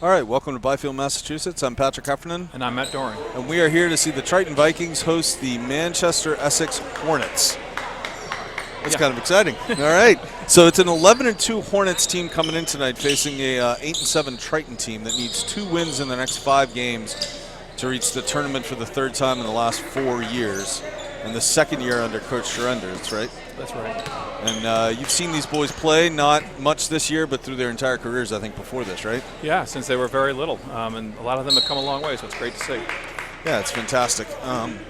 All right, welcome to Byfield, Massachusetts. I'm Patrick Heffernan. And I'm Matt Doran. And we are here to see the Triton Vikings host the Manchester Essex Hornets. That's kind of exciting. All right. So it's an 11-2 Hornets team coming in tonight facing a 8-7 Triton team that needs 2 wins in the next 5 games to reach the tournament for the 3rd time in the last 4 years. And the 2nd year under Coach Schurender, that's right? That's right. And you've seen these boys play, not much this year, but through their entire careers, I think, before this, right? Yeah, since they were very little. And a lot of them have come a long way, so it's great to see. Yeah, it's fantastic. And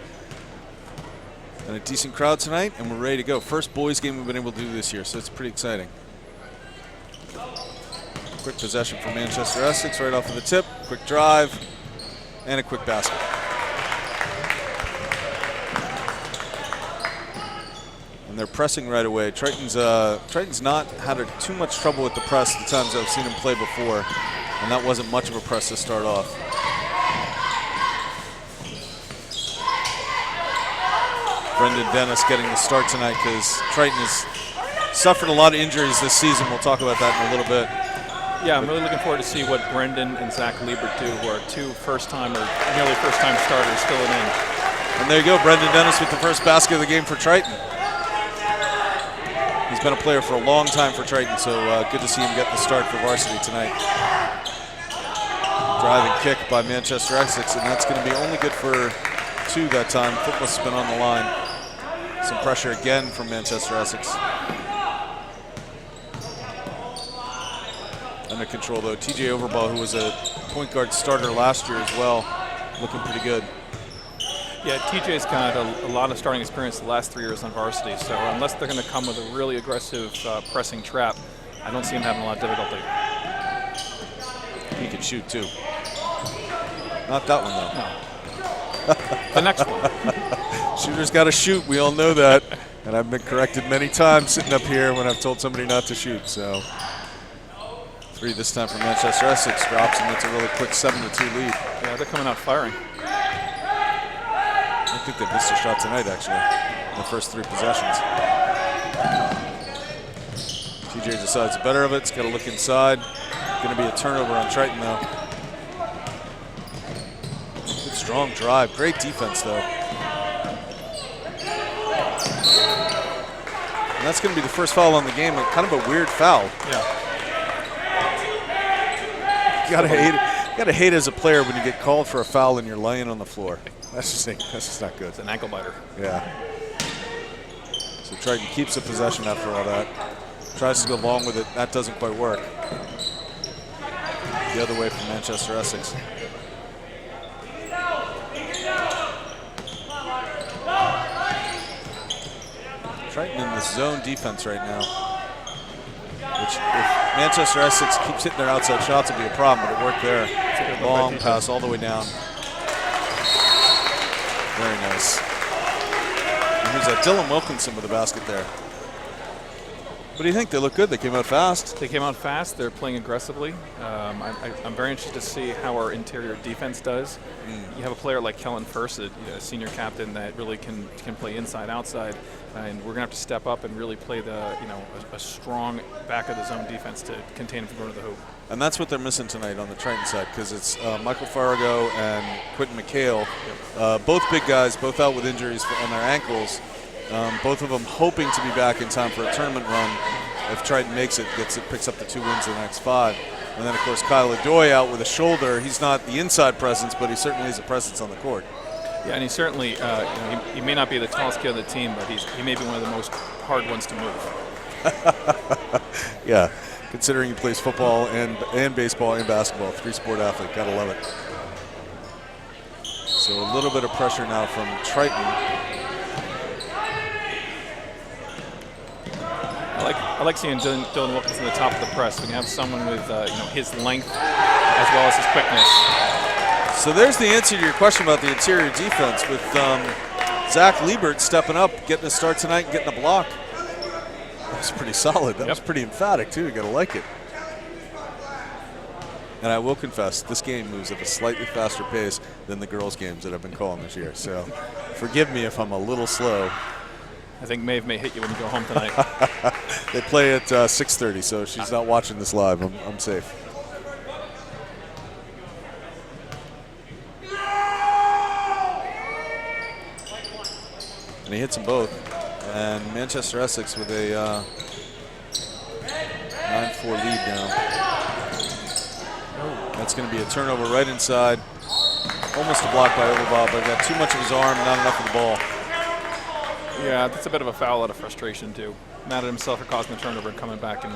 a decent crowd tonight, and we're ready to go. First boys game we've been able to do this year, so it's pretty exciting. Quick possession for Manchester Essex right off of the tip. Quick drive, and a quick basket. And they're pressing right away. Triton's not had too much trouble with the press the times I've seen him play before, and that wasn't much of a press to start off. Brendan Dennis getting the start tonight because Triton has suffered a lot of injuries this season. We'll talk about that in a little bit. Yeah, I'm really looking forward to see what Brendan and Zach Liebert do, who are 2 first-time or nearly first-time starters filling in. And there you go, Brendan Dennis with the first basket of the game for Triton. He's been a player for a long time for Triton, so good to see him get the start for varsity tonight. Driving kick by Manchester Essex, and that's going to be only good for 2 that time. Foot must have been on the line. Some pressure again from Manchester Essex. Under control though. TJ Overball, who was a point guard starter last year as well, looking pretty good. Yeah, TJ's got a lot of starting experience the last 3 years on varsity, so unless they're going to come with a really aggressive pressing trap, I don't see him having a lot of difficulty. He can shoot too. Not that one though. No. The next one. Shooter's got to shoot. We all know that. And I've been corrected many times sitting up here when I've told somebody not to shoot. So 3 this time for Manchester Essex. Drops and gets a really quick 7-2 lead. Yeah, they're coming out firing. I think they missed a shot tonight, actually, in the first 3 possessions. TJ decides the better of it. It's got to look inside. Going to be a turnover on Triton, though. Good strong drive. Great defense, though. And that's going to be the first foul on the game. Kind of a weird foul. Yeah. You gotta hate as a player when you get called for a foul and you're laying on the floor. That's just not good. It's an ankle biter. Yeah. So Triton keeps the possession after all that. Tries to go long with it. That doesn't quite work. The other way from Manchester Essex. Triton in this zone defense right now, which if Manchester Essex keeps hitting their outside shots, it'll be a problem, but it worked there. Long pass all the way down. Very nice. And here's that Dylan Wilkinson with the basket there. What do you think? They look good. They came out fast. They came out fast. They're playing aggressively. I'm very interested to see how our interior defense does. You have a player like Kellen First, a senior captain that really can play inside, outside, and we're going to have to step up and really play a strong back of the zone defense to contain him from going to the hoop. And that's what they're missing tonight on the Triton side, because it's Michael Farrago and Quentin McHale, both big guys, both out with injuries on their ankles. Both of them hoping to be back in time for a tournament run. If Triton makes it, picks up the 2 wins in the next 5. And then, of course, Kyle Adoy out with a shoulder. He's not the inside presence, but he certainly is a presence on the court. Yeah, and he certainly, he may not be the tallest kid on the team, but he may be one of the most hard ones to move. Yeah, considering he plays football and baseball and basketball, 3-sport athlete, gotta love it. So a little bit of pressure now from Triton. I like seeing Dylan Wilkinson at the top of the press. We can have someone with his length as well as his quickness. So there's the answer to your question about the interior defense with Zach Liebert stepping up, getting a start tonight and getting a block. That was pretty solid. That was pretty emphatic too. You gotta like it. And I will confess, this game moves at a slightly faster pace than the girls' games that I've been calling this year. So forgive me if I'm a little slow. I think Maeve may hit you when you go home tonight. They play at 6:30, so she's not watching this live. I'm safe. and he hits them both. And Manchester Essex with a 9-4 lead now. That's going to be a turnover right inside. Almost a block by Overball, but got too much of his arm, not enough of the ball. Yeah, that's a bit of a foul out of frustration, too. Mad at himself for causing the turnover and coming back and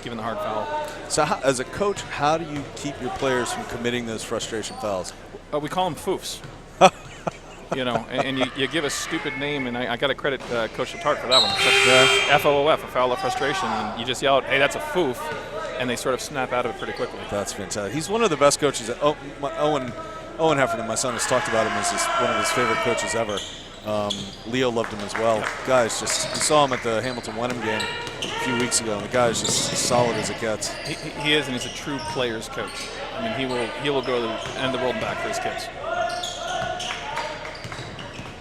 giving the hard foul. So as a coach, how do you keep your players from committing those frustration fouls? We call them foofs. And you give a stupid name, and I got to credit Coach Latart for that one. Yeah. FOOF, a foul of frustration. And you just yell out, hey, that's a foof, and they sort of snap out of it pretty quickly. That's fantastic. He's one of the best coaches. Owen Heffernan, my son, has talked about him as one of his favorite coaches ever. Leo loved him as well. Yeah. Guys, we saw him at the Hamilton-Wenham game a few weeks ago, and the guy is just as solid as it gets. He is, and he's a true player's coach. I mean, he will go to the end of the world and back for his kids.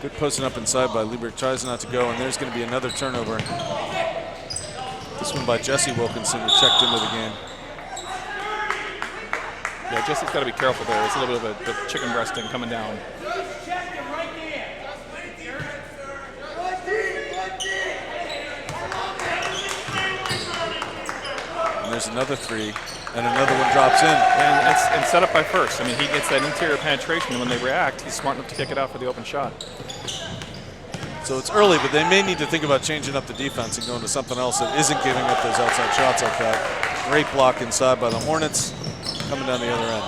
Good posting up inside by Lieberg. Tries not to go, and there's going to be another turnover. This one by Jesse Wilkinson, who checked into the game. Yeah, Jesse's got to be careful there. It's a little bit of a chicken breasting coming down. And there's another three, and another one drops in. And set up by First. I mean, he gets that interior penetration, and when they react, he's smart enough to kick it out for the open shot. So it's early, but they may need to think about changing up the defense and going to something else that isn't giving up those outside shots like that. Great block inside by the Hornets, coming down the other end.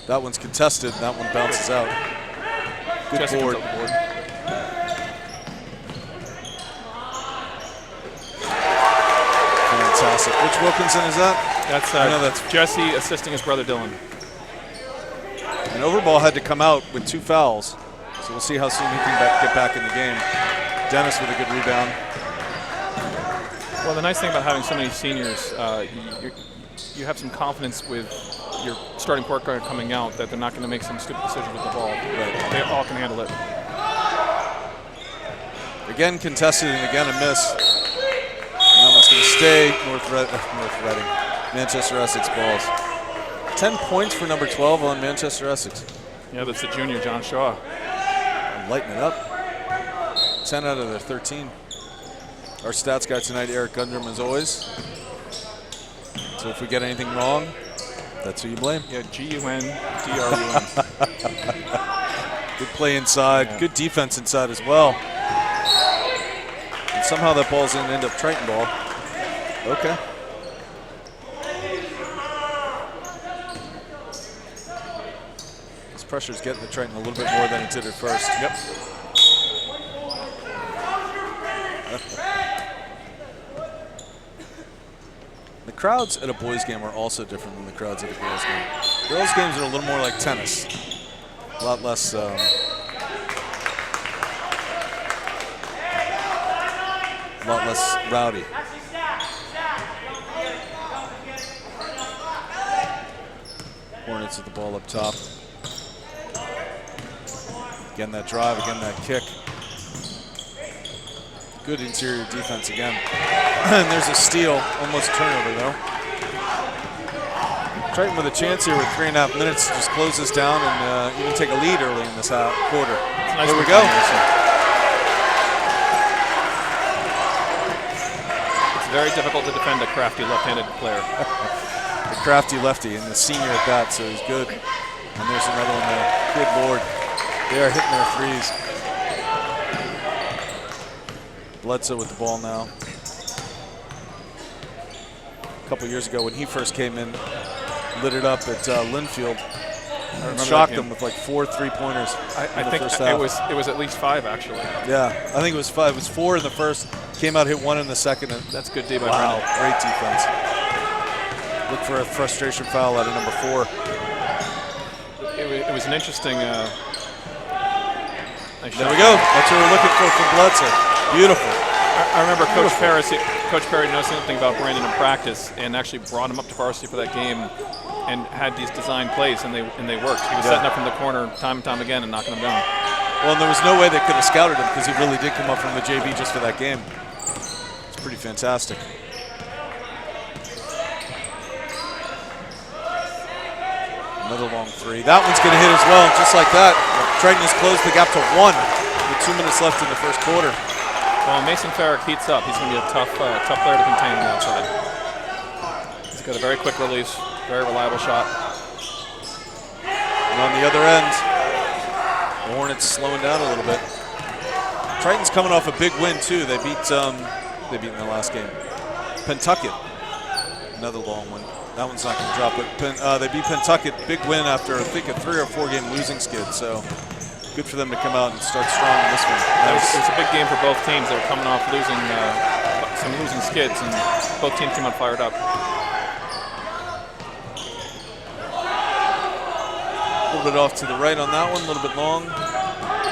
That one's contested, and that one bounces out. Good board. Fantastic. Which Wilkinson is that? That's Jesse assisting his brother Dylan. And Overball had to come out with 2 fouls, so we'll see how soon he can get back in the game. Dennis with a good rebound. Well, the nice thing about having so many seniors, you have some confidence with your starting point guard coming out that they're not going to make some stupid decisions with the ball. Right. They all can handle it. Again contested and again a miss. And that one's going to stay North Reading. Manchester Essex balls. 10 points for number 12 on Manchester Essex. Yeah, that's the junior, John Shaw. Lighten it up. 10 out of their 13. Our stats guy tonight, Eric Gundrum, as always. So if we get anything wrong, that's who you blame. Yeah, G-U-N-D-R-U-N. Good play inside. Yeah. Good defense inside as well. And somehow that ball's going to end up Triton ball. Okay. This pressure's getting to Triton a little bit more than it did at first. Yep. The crowds at a boys' game are also different than the crowds at a girls' game. Girls' games are a little more like tennis. A lot less rowdy. Hornets with the ball up top. Again that drive, again that kick. Good interior defense again. And there's a steal, almost a turnover though. Triton with a chance here with 3.5 minutes to just close this down and even take a lead early in this quarter. Nice. Here we go. It's very difficult to defend a crafty left-handed player. The crafty lefty and the senior at that, so he's good. And there's another one there. Good lord. They are hitting their threes. Bledsoe with the ball now. A couple years ago when he first came in, lit it up at Linfield. Shocked them with like 4 3-pointers. I think it was at least 5 actually. Yeah, I think it was 5. It was 4 in the first. Came out, hit 1 in the second. And that's good D by Wow, great defense. Look for a frustration foul out of number 4. It was an interesting. There we go. That's what we're looking for from Bledsoe. Beautiful. I remember Coach Perry knows something about Brandon in practice and actually brought him up to varsity for that game and had these design plays and they worked. He was setting up from the corner time and time again and knocking them down. Well, and there was no way they could have scouted him because he really did come up from the JV just for that game. It's pretty fantastic. Another long three. That one's going to hit as well. Just like that, Triton has closed the gap to 1 with 2 minutes left in the first quarter. Well, Mason Farrick heats up. He's going to be a tough player to contain on the outside. He's got a very quick release, very reliable shot. And on the other end, the Hornets slowing down a little bit. Triton's coming off a big win too. They beat in their last game Pentucket. Another long one. That one's not going to drop, but they beat Pentucket. Big win after I think a 3 or 4 game losing skid. So good for them to come out and start strong in this one. It was a big game for both teams. They were coming off some losing skids, and both teams came out fired up. A little bit off to the right on that one, a little bit long.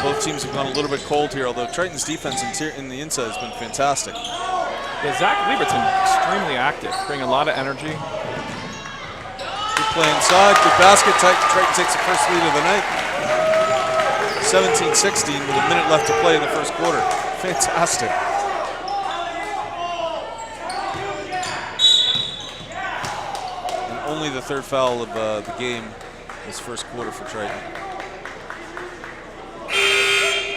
Both teams have gone a little bit cold here, although Triton's defense in the inside has been fantastic. Yeah, Zach Liebertson extremely active, bringing a lot of energy. Good play inside, good basket. Triton takes the first lead of the night. 17-16 with a minute left to play in the first quarter. Fantastic. And only the third foul of the game this first quarter for Triton.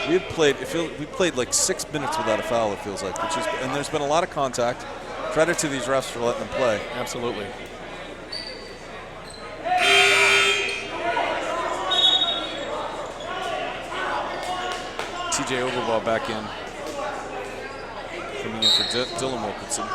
We played like 6 minutes without a foul, it feels like, and there's been a lot of contact. Credit to these refs for letting them play. Absolutely. TJ Overball back in, coming in for Dylan Wilkinson.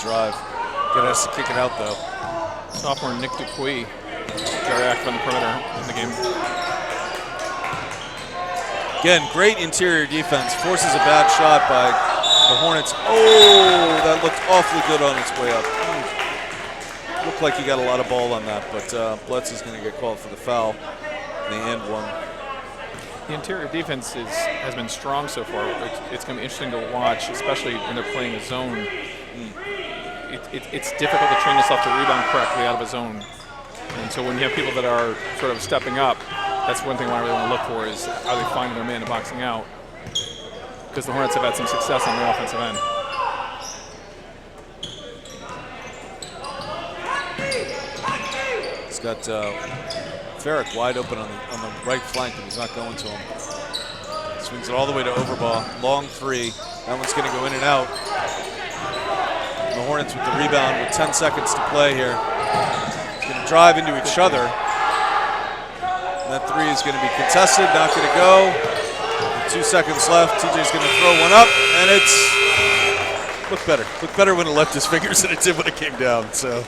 Drive. Good has to kick it out though. Sophomore Nick Dupuis, very active on the perimeter in the game. Again, great interior defense. Forces a bad shot by the Hornets. Oh, that looked awfully good on its way up. Looked like he got a lot of ball on that, but Bledsoe's going to get called for the foul. They end one. The interior defense has been strong so far. It's going to be interesting to watch, especially when they're playing a zone. It's difficult to train yourself to rebound correctly out of a zone. And so when you have people that are sort of stepping up, that's one thing I really want to look for is how they find their man and boxing out. Because the Hornets have had some success on the offensive end. He's got Farrick wide open on the right flank, and he's not going to him. Swings it all the way to Overbaugh. Long three. That one's going to go in and out. The Hornets with the rebound with 10 seconds to play here. It's going to drive into each other. And that three is going to be contested, not going to go. With 2 seconds left, TJ's going to throw one up, and it's looked better when it left his fingers than it did when it came down. So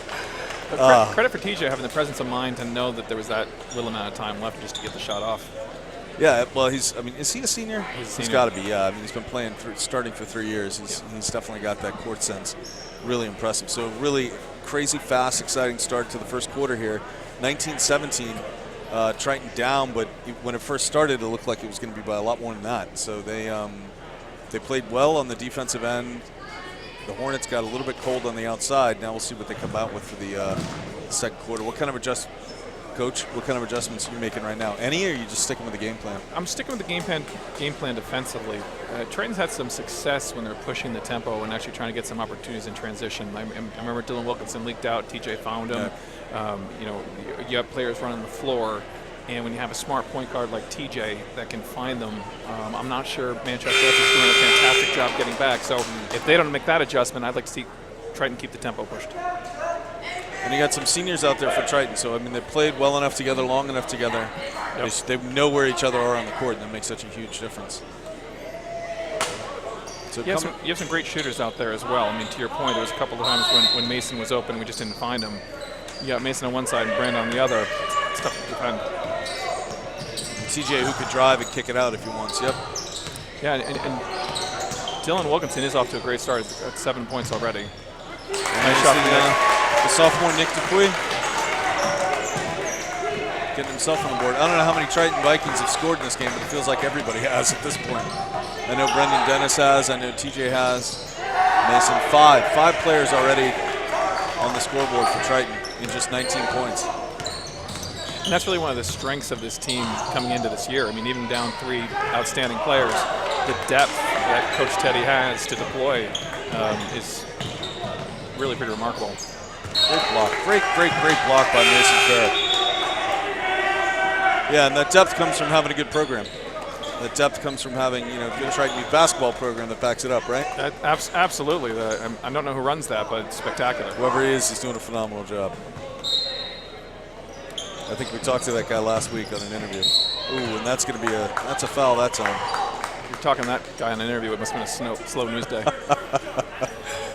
credit for TJ having the presence of mind to know that there was that little amount of time left just to get the shot off. Yeah, well, is he a senior? He's got to be, yeah. I mean, he's been playing, starting for 3 years. He's definitely got that court sense. Really impressive. So really crazy fast, exciting start to the first quarter here. 19-17, Triton down, but when it first started, it looked like it was going to be by a lot more than that. So they played well on the defensive end. The Hornets got a little bit cold on the outside. Now we'll see what they come out with for the second quarter. What kind of Coach, what kind of adjustments are you making right now? Any, or are you just sticking with the game plan? I'm sticking with the game plan defensively. Triton's had some success when they're pushing the tempo and actually trying to get some opportunities in transition. I remember Dylan Wilkinson leaked out, TJ found him. Yeah. You have players running the floor, and when you have a smart point guard like TJ that can find them, I'm not sure Manchester is doing a fantastic job getting back. So if they don't make that adjustment, I'd like to see Triton keep the tempo pushed. And you got some seniors out there for Triton, so I mean they played well enough together, long enough together. Yep. They know where each other are on the court, and that makes such a huge difference. So you have some great shooters out there as well. I mean, to your point, there was a couple of times when Mason was open, we just didn't find him. You got Mason on one side and Brandon on the other. It's tough to defend. TJ who could drive and kick it out if he wants. Yep. Yeah, and Dylan Wilkinson is off to a great start at 7 points already. Nice shot from the sophomore Nick Dupuis getting himself on the board. I don't know how many Triton Vikings have scored in this game, but it feels like everybody has at this point. I know Brendan Dennis has. I know TJ has. Mason, five players already on the scoreboard for Triton in just 19 points. And that's really one of the strengths of this team coming into this year. I mean, even down 3 outstanding players, the depth that Coach Teddy has to deploy is really pretty remarkable. Great block. Great block by Mason Farrell. Yeah, and that depth comes from having a good program. That depth comes from having, a good Triton Youth basketball program that backs it up, right? Absolutely. I don't know who runs that, but it's spectacular. Whoever he is, he's doing a phenomenal job. I think we talked to that guy last week on an interview. Ooh, and that's going to be that's a foul. That's on. You're talking to that guy on an interview. It must have been a slow news day.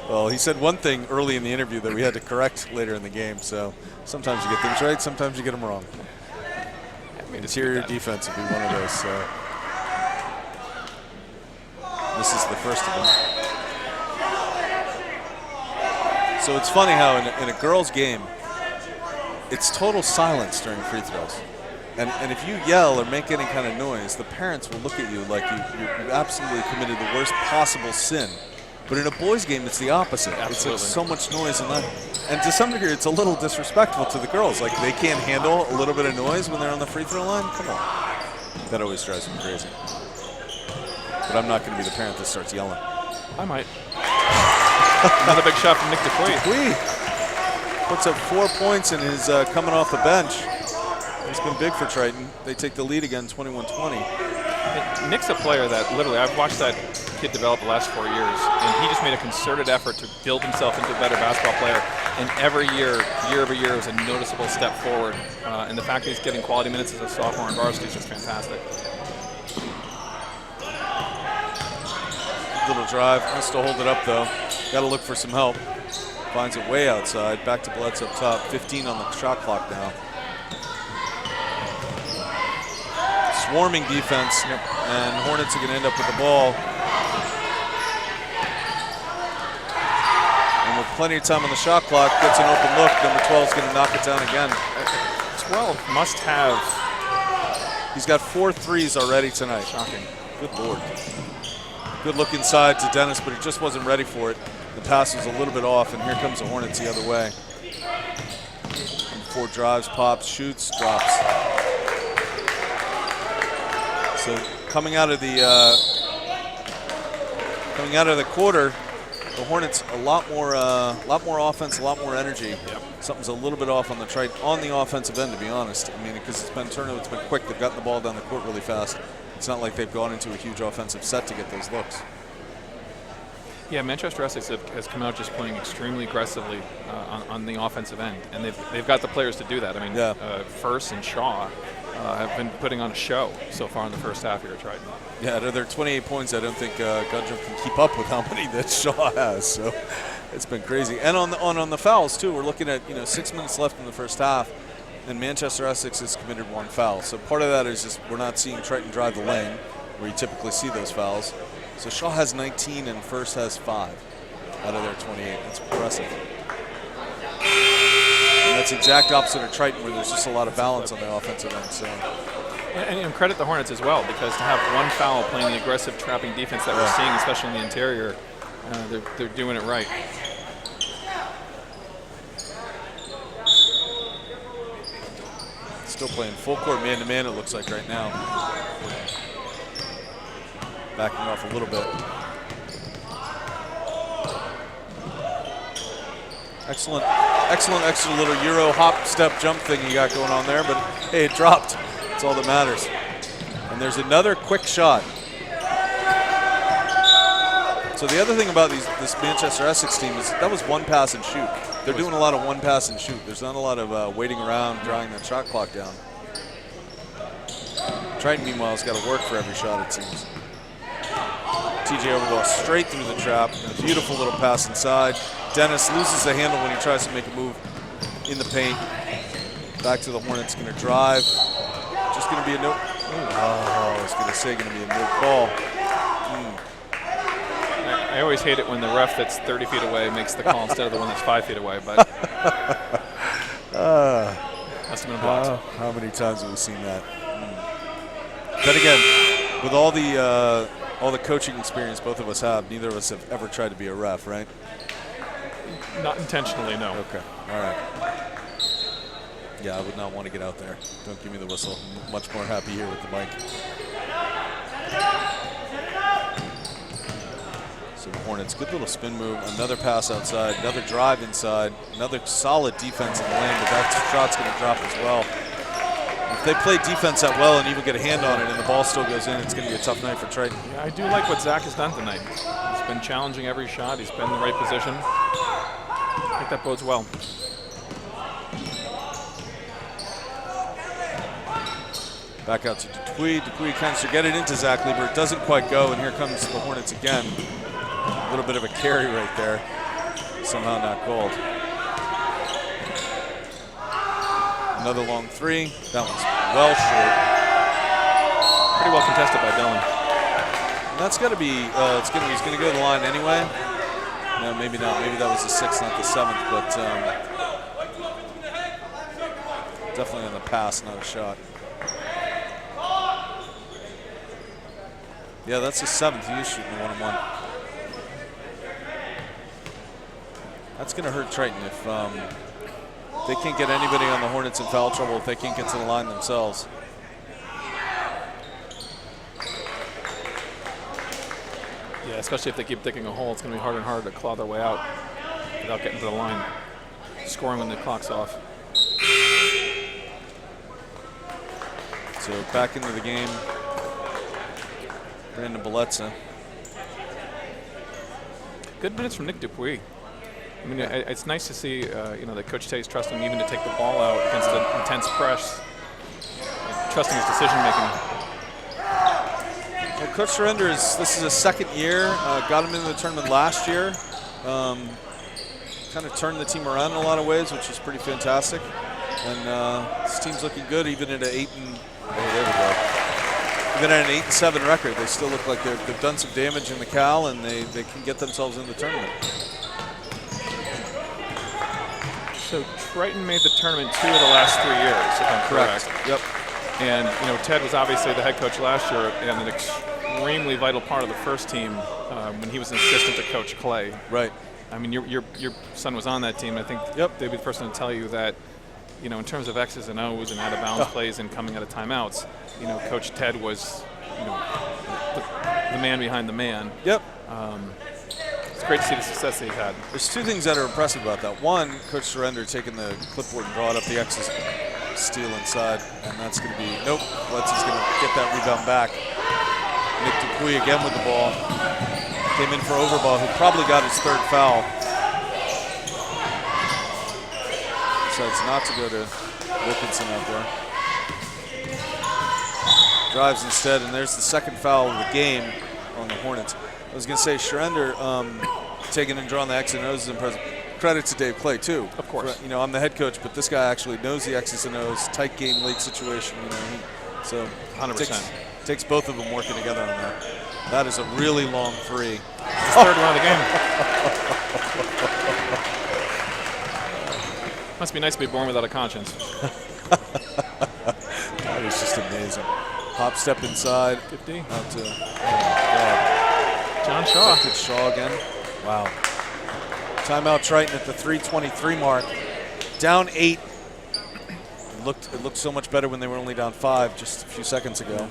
Well, he said one thing early in the interview that we had to correct later in the game. So sometimes you get things right, sometimes you get them wrong. Interior defense would be one of those. So this is the first of them. So it's funny how in a girls' game, it's total silence during free throws. And if you yell or make any kind of noise, the parents will look at you like you absolutely committed the worst possible sin. But in a boys' game, it's the opposite. Absolutely. It's like so much noise and to some degree, it's a little disrespectful to the girls. Like they can't handle a little bit of noise when they're on the free throw line. Come on, that always drives me crazy. But I'm not going to be the parent that starts yelling. I might. Another big shot from Nick Dupuis puts up 4 points and is coming off the bench. He's been big for Triton. They take the lead again, 21-20. Nick's a player that literally, I've watched that kid develop the last 4 years, and he just made a concerted effort to build himself into a better basketball player. And every year over year, is a noticeable step forward. And the fact that he's getting quality minutes as a sophomore in varsity is just fantastic. Little drive, has to hold it up though. Got to look for some help. Finds it way outside. Back to Bledsoe up top. 15 on the shot clock now. Swarming defense, and Hornets are going to end up with the ball. And with plenty of time on the shot clock, gets an open look. Number 12 is going to knock it down again. 12 must have. He's got 4 threes already tonight. Shocking. Good Lord. Good look inside to Dennis, but he just wasn't ready for it. The pass was a little bit off, and here comes the Hornets the other way. And 4 drives, pops, shoots, drops. So coming out of the quarter, the Hornets a lot more offense, a lot more energy. Yep. Something's a little bit off on the offensive end, to be honest. I mean, because it's been turnover, it's been quick. They've gotten the ball down the court really fast. It's not like they've gone into a huge offensive set to get those looks. Yeah, Manchester Essex has come out just playing extremely aggressively on the offensive end, and they've got the players to do that. I mean, First and Shaw have been putting on a show so far in the first half here at Triton. Yeah, out of their 28 points, I don't think Gudrum can keep up with how many that Shaw has. So it's been crazy. And on the fouls too, we're looking at 6 minutes left in the first half, and Manchester Essex has committed 1 foul. So part of that is just we're not seeing Triton drive the lane, where you typically see those fouls. So Shaw has 19 and First has 5 out of their 28. That's impressive. And that's exact opposite of Triton, where there's just a lot of balance on the offensive end. So. And credit the Hornets as well, because to have 1 foul playing the aggressive trapping defense that we're seeing, especially in the interior, they're doing it right. Still playing full court man-to-man, it looks like right now. Backing off a little bit. Excellent extra little Euro hop, step, jump thing you got going on there, but hey, it dropped. That's all that matters. And there's another quick shot. So the other thing about this Manchester Essex team is that was 1 pass and shoot. They're doing a lot of 1 pass and shoot. There's not a lot of waiting around, drawing that shot clock down. Triton, meanwhile, has got to work for every shot, it seems. TJ Overball straight through the trap. A beautiful little pass inside. Dennis loses the handle when he tries to make a move in the paint. Back to the Hornets, going to drive. Just going to be a no. Oh, I was going to say going to be a no call. I always hate it when the ref that's 30 feet away makes the call instead of the one that's 5 feet away, but must have been blocked. How many times have we seen that? Then again, with all the coaching experience both of us have, neither of us have ever tried to be a ref, right? Not intentionally, no. Okay, all right. Yeah, I would not want to get out there. Don't give me the whistle. I'm much more happy here with the mic. So the Hornets, good little spin move, another pass outside, another drive inside, another solid defense in the lane, but that shot's going to drop as well. If they play defense that well and even get a hand on it and the ball still goes in, it's going to be a tough night for Triton. Yeah, I do like what Zach has done tonight. He's been challenging every shot. He's been in the right position. I think that bodes well. Back out to Dupuis. Dupuis tries to get it into Zach Lieber. It doesn't quite go, and here comes the Hornets again. A little bit of a carry right there. Somehow not called. Another long three. That one's well short. Pretty well contested by Dillon. And that's got to be, he's going to go to the line anyway. No, maybe not. Maybe that was the 6th, not the 7th, but definitely on the pass, not a shot. Yeah, that's the 7th. He is shooting the 1-on-1. That's going to hurt Triton if they can't get anybody on the Hornets in foul trouble, if they can't get to the line themselves. Yeah, especially if they keep digging a hole, it's going to be harder and harder to claw their way out without getting to the line, scoring when the clock's off. So back into the game. Brandon Bielitsa. Good minutes from Nick Dupuis. I mean, it's nice to see, that Coach Tay's trusting him even to take the ball out against the intense press, trusting his decision making. Well, Coach Surrender this is his 2nd year. Got him into the tournament last year. Kind of turned the team around in a lot of ways, which is pretty fantastic. And this team's looking good, even at an 8-7 record. They still look like they've done some damage in the Cal, and they can get themselves in the tournament. So Triton made the tournament 2 of the last 3 years, if I'm correct. Yep. And Ted was obviously the head coach last year and an extremely vital part of the first team when he was an assistant to Coach Clay. Right. I mean, your son was on that team. I think they'd be the person to tell you that, in terms of X's and O's and out of bounds plays and coming out of timeouts, Coach Ted was, the man behind the man. Yep. It's great to see the success that he's had. There's 2 things that are impressive about that. One, Coach Surrender taking the clipboard and drawing up the X's, steal inside, and that's going to be, nope, Letsy's going to get that rebound back. Nick Dupuis again with the ball. Came in for Overball, who probably got his 3rd foul. Decides not to go to Wilkinson out there. Drives instead, and there's the 2nd foul of the game on the Hornets. I was going to say, Surrender taking and drawing the X's and O's is impressive. Credit to Dave Clay, too. Of course. I'm the head coach, but this guy actually knows the X's and O's, tight game, late situation. So 100%. Takes both of them working together on that. That is a really long 3. It's the 3rd one of the game. Must be nice to be born without a conscience. That was just amazing. Hop step inside. 50. Out to, John Shaw. to Shaw again. Wow. Timeout Triton at the 3:23 mark. Down 8. It looked so much better when they were only down 5 just a few seconds ago.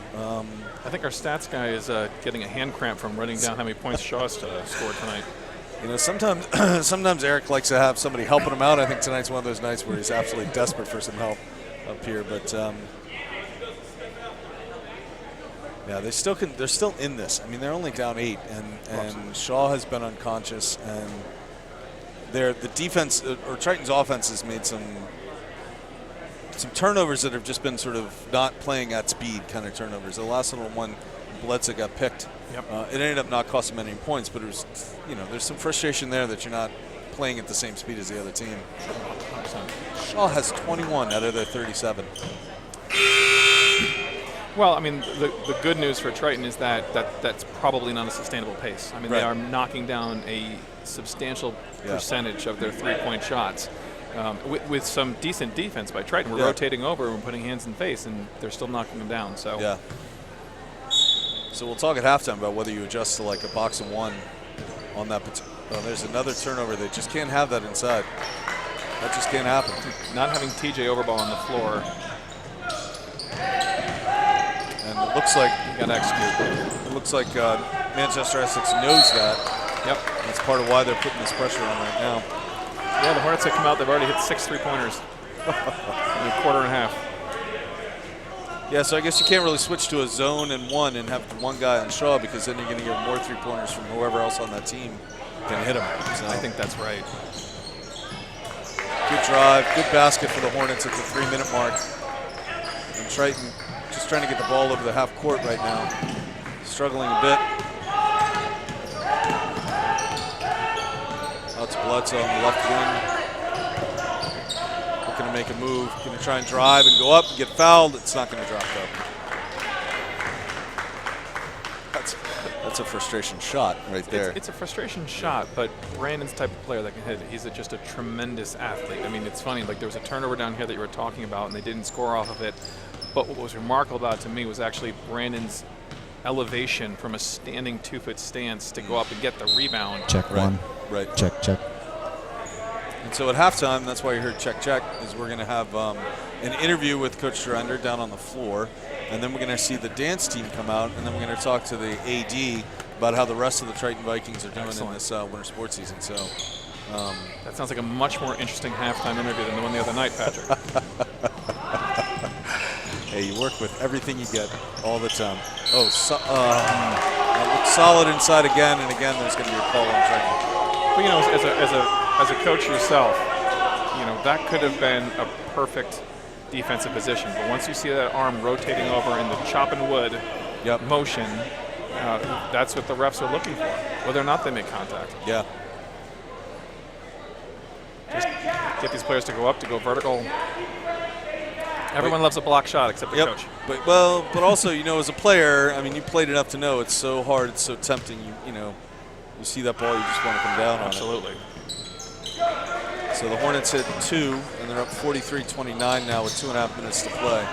I think our stats guy is getting a hand cramp from writing down how many points Shaw scored tonight. Sometimes Eric likes to have somebody helping him out. I think tonight's one of those nights where he's absolutely desperate for some help up here. But yeah, they're still in this. I mean, they're only down 8, and Shaw has been unconscious, and the defense or Triton's offense has made some turnovers that have just been sort of not playing at speed kind of turnovers. The last little one, Bielitsa got picked. Yep. It ended up not costing many points, but it was, there's some frustration there that you're not playing at the same speed as the other team. 100%. Shaw has 21 out of their 37. Well, I mean, the good news for Triton is that's probably not a sustainable pace. I mean, Right. They are knocking down a substantial percentage of their 3-point shots. With some decent defense by Triton. We're rotating over and putting hands in face, and they're still knocking them down. So yeah. So we'll talk at halftime about whether you adjust to like a box of 1 on that. Oh, there's another turnover. They just can't have that inside. That just can't happen. Not having TJ Overball on the floor. And it looks like You got to execute. It looks like Manchester Essex knows that. Yep. That's part of why they're putting this pressure on right now. Yeah, the Hornets have come out. They've already hit 6 3-pointers in a quarter and a half. Yeah, so I guess you can't really switch to a zone and one and have one guy on Shaw, because then you're going to get more 3-pointers from whoever else on that team can hit him. So I think that's right. good drive, good basket for the Hornets at the 3-minute mark. And Triton just trying to get the ball over the half court right now. Struggling a bit. Out to Bledsoe on the left wing. Looking to make a move. Going to try and drive and go up and get fouled. It's not going to drop though. That's a frustration shot right there. It's a frustration shot, but Brandon's the type of player that can hit it. He's just a tremendous athlete. I mean, it's funny, like there was a turnover down here that you were talking about, and they didn't score off of it. But what was remarkable about it to me was actually Brandon's elevation from a standing 2-foot stance to go up and get the rebound. Check one. Right. Check, check. And so at halftime, that's why you heard check, check, is we're going to have an interview with Coach Surrender down on the floor. And then we're going to see the dance team come out, and then we're going to talk to the AD about how the rest of the Triton Vikings are doing in this winter sports season. So that sounds like a much more interesting halftime interview than the one the other night, Patrick. Hey, you work with everything you get all the time. Oh, that looks solid inside again, and again there's going to be a call on Triton. But you know, as a coach yourself, you know that could have been a perfect defensive position. But once you see that arm rotating over in the chop and wood motion, that's what the refs are looking for, whether or not they make contact. Yeah. Just get these players to go up, to go vertical. Everyone loves a block shot except the coach. But also, you know, as a player, I mean, you played enough to know it's so hard, it's so tempting. You you see that ball, you just want to come down on it. Absolutely. So the Hornets hit 2, and they're up 43-29 now with 2.5 minutes to play.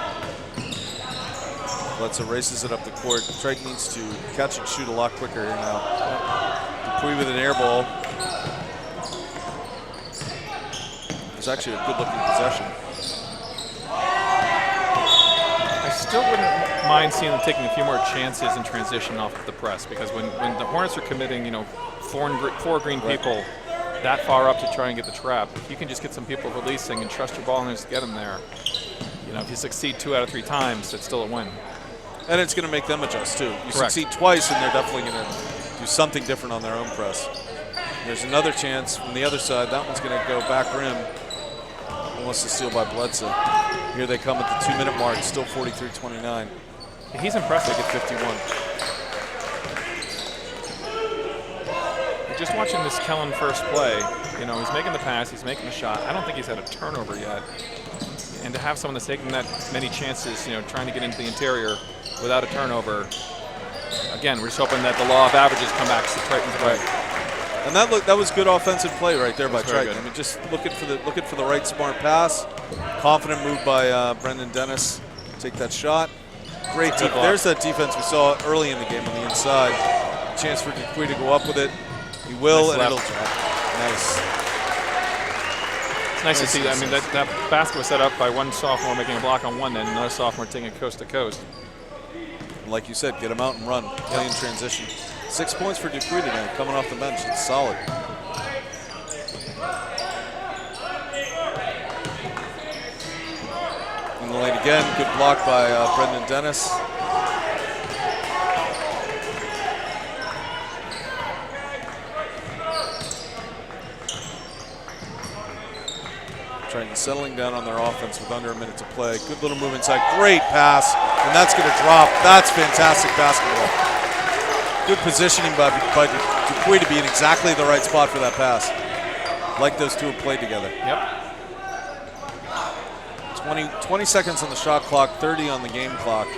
Bledsoe races it up the court. Triton needs to catch and shoot a lot quicker here now. Dupuy with an air ball. It's actually a good-looking possession. I still wouldn't mind seeing them taking a few more chances in transition off of the press, because when the Hornets are committing, you know, four green people that far up to try and get the trap, if you can just get some people releasing and trust your ball and just get them there, you know, if you succeed 2 out of 3 times, it's still a win. And it's going to make them adjust too. You succeed twice, and they're definitely going to do something different on their own press. There's another chance from the other side. That one's going to go back rim. Almost a steal by Bledsoe. Here they come at the 2-minute mark, still 43-29. He's impressive. They get 51. Just watching this Kellen first play, you know, he's making the pass, he's making the shot. I don't think he's had a turnover yet. And to have someone that's taking that many chances, you know, trying to get into the interior without a turnover, again, we're just hoping that the law of averages come back to Triton's way. And that was good offensive play right there by Triton. Good. I mean, just looking for the right smart pass. Confident move by Brendan Dennis. Take that shot. Great defense. There's that defense we saw early in the game on the inside. Chance for Dupuy to go up with it. He will, nice and it'll drop. Nice. It's nice to see that. I mean, that basket was set up by one sophomore making a block on one end, and another sophomore taking it coast to coast. Like you said, get him out and run. Play in transition. 6 points for Dupuy tonight, coming off the bench. It's solid. In the lane again. Good block by Brendan Dennis. Triton settling down on their offense with under a minute to play. Good little move inside. Great pass. And that's going to drop. That's fantastic basketball. Good positioning by Dupuy to be in exactly the right spot for that pass. Like those two have played together. Yep. 20 seconds on the shot clock, 30 on the game clock.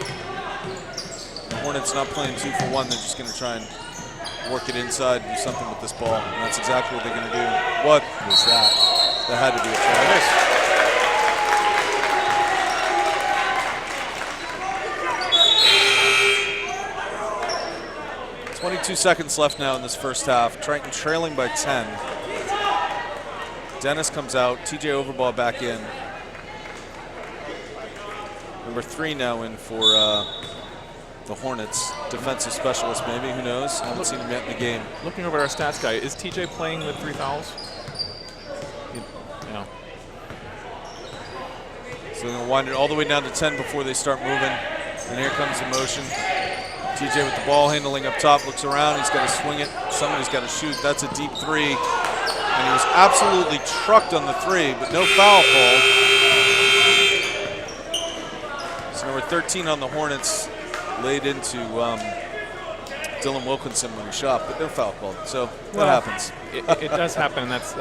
The Hornets not playing 2 for 1. They're just going to try and work it inside and do something with this ball. And that's exactly what they're going to do. What was that? That had to be a foul. 22 seconds left now in this first half. Triton trailing by 10. Dennis comes out. TJ Overball back in. Number 3 now in for the Hornets. Defensive specialist, maybe. Who knows? I haven't seen him yet in the game. Looking over at our stats guy, is TJ playing with 3 fouls? No. So they're going to wind it all the way down to 10 before they start moving. And here comes the motion. TJ with the ball handling up top, looks around. He's got to swing it. Somebody's got to shoot. That's a deep 3. And he was absolutely trucked on the 3, but no foul called. So number 13 on the Hornets laid into Dylan Wilkinson when he shot, but no foul called. So that happens. It does happen, and that's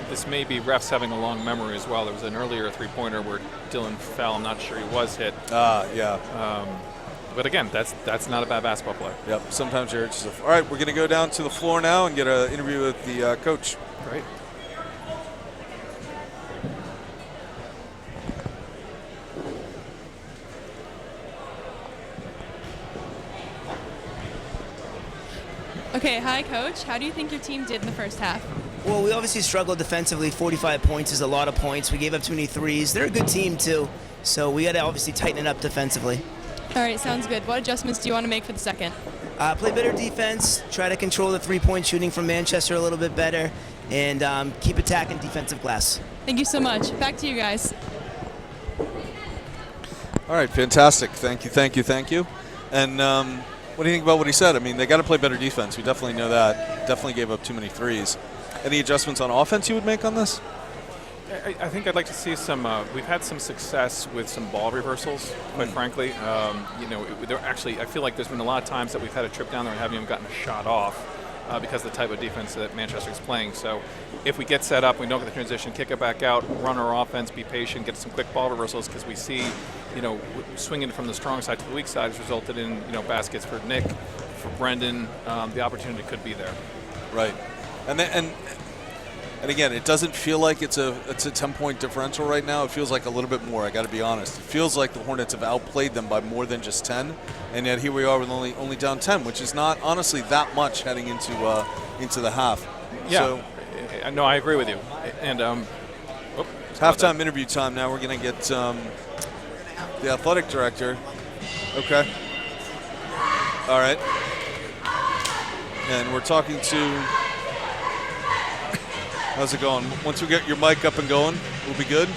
this may be refs having a long memory as well. There was an earlier 3-pointer where Dylan fell. I'm not sure he was hit. Yeah. But again, that's not a bad basketball play. Yep. Sometimes you're just. All right, we're going to go down to the floor now and get an interview with the coach. Great. Okay, hi, Coach. How do you think your team did in the first half? Well, we obviously struggled defensively. 45 points is a lot of points. We gave up too many threes. They're a good team, too. So we got to obviously tighten it up defensively. All right, sounds good. What adjustments do you want to make for the second? Play better defense, try to control the three-point shooting from Manchester a little bit better, and keep attacking defensive glass. Thank you so much. Back to you guys. All right, fantastic. Thank you. And what do you think about what he said? I mean, they got to play better defense. We definitely know that. Definitely gave up too many threes. Any adjustments on offense you would make on this? I think I'd like to see some. We've had some success with some ball reversals, quite frankly. I feel like there's been a lot of times that we've had a trip down there and haven't even gotten a shot off because of the type of defense that Manchester's playing. So if we get set up, we don't get the transition, kick it back out, run our offense, be patient, get some quick ball reversals, because we see, swinging from the strong side to the weak side has resulted in, baskets for Nick, for Brendan. The opportunity could be there. Right. And again, it doesn't feel like it's a 10-point differential right now. It feels like a little bit more. I got to be honest. It feels like the Hornets have outplayed them by more than just 10, and yet here we are with only down 10, which is not honestly that much heading into the half. Yeah. So, no, I agree with you. And halftime interview time. Now we're going to get the athletic director. Okay. All right. And we're talking to. How's it going? Once we get your mic up and going, we'll be good.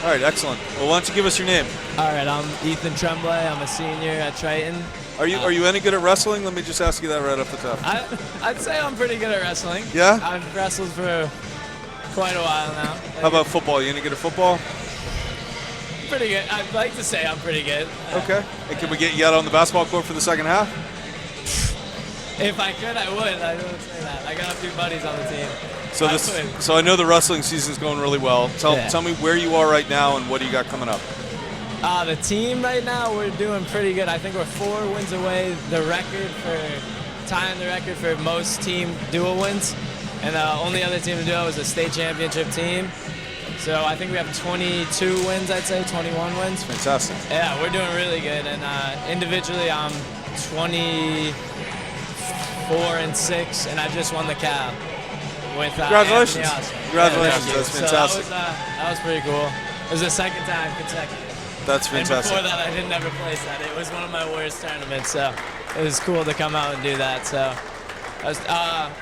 All right, excellent. Well, why don't you give us your name? All right, I'm Ethan Tremblay. I'm a senior at Triton. Are you any good at wrestling? Let me just ask you that right off the top. I'd say I'm pretty good at wrestling. Yeah? I've wrestled for quite a while now. How about football? You any good at football? Pretty good. I'd like to say I'm pretty good. Okay. And can we get you out on the basketball court for the second half? If I could, I would. I don't say that. I got a few buddies on the team. So I know the wrestling season's going really well. Tell me where you are right now and what do you got coming up? The team right now, we're doing pretty good. I think we're 4 wins away. Tying the record for most team dual wins. And the only other team to do it was a state championship team. So I think we have 22 wins, I'd say, 21 wins. Fantastic. Yeah, we're doing really good. And individually, I'm 24-6, and I just won the Cal with Congratulations. Congratulations. Yeah, that's fantastic. So that was pretty cool. It was the second time consecutive. That's fantastic. And before that, I didn't ever place that. It was one of my worst tournaments, so it was cool to come out and do that. So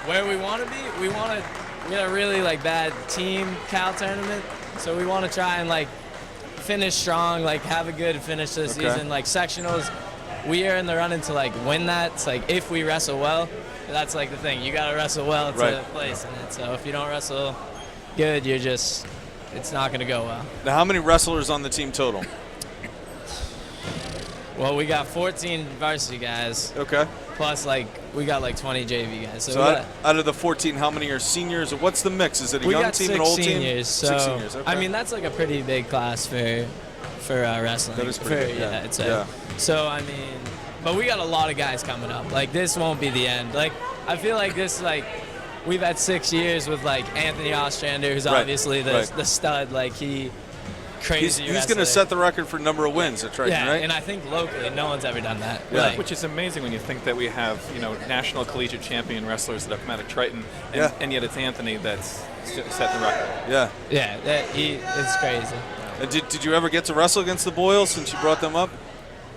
where we want to be, we had a really bad team Cal tournament, so we want to try and finish strong, have a good finish to the season. Sectionals, we are in the running to win that. It's if we wrestle well, that's the thing. You got to wrestle well to place in it. So if you don't wrestle good, it's not going to go well. Now, how many wrestlers on the team total? Well, we got 14 varsity guys. Okay. Plus, we got 20 JV guys. So out of the 14, how many are seniors? Or what's the mix? Is it a young team, an old seniors, team? So 6 seniors. Okay. I mean, that's a pretty big class for wrestling. That is pretty big. Yeah, yeah. So I mean, but we got a lot of guys coming up. This won't be the end. I feel like this we've had 6 years with Anthony Ostrander, who's obviously the stud. crazy. He's going to set the record for number of wins at Triton, Yeah, right? and I think locally, no one's ever done that. Yeah. Which is amazing when you think that we have, national collegiate champion wrestlers that have come out of Triton, and yet it's Anthony that's set the record. Yeah. Yeah, it's crazy. And did you ever get to wrestle against the Boyles since you brought them up?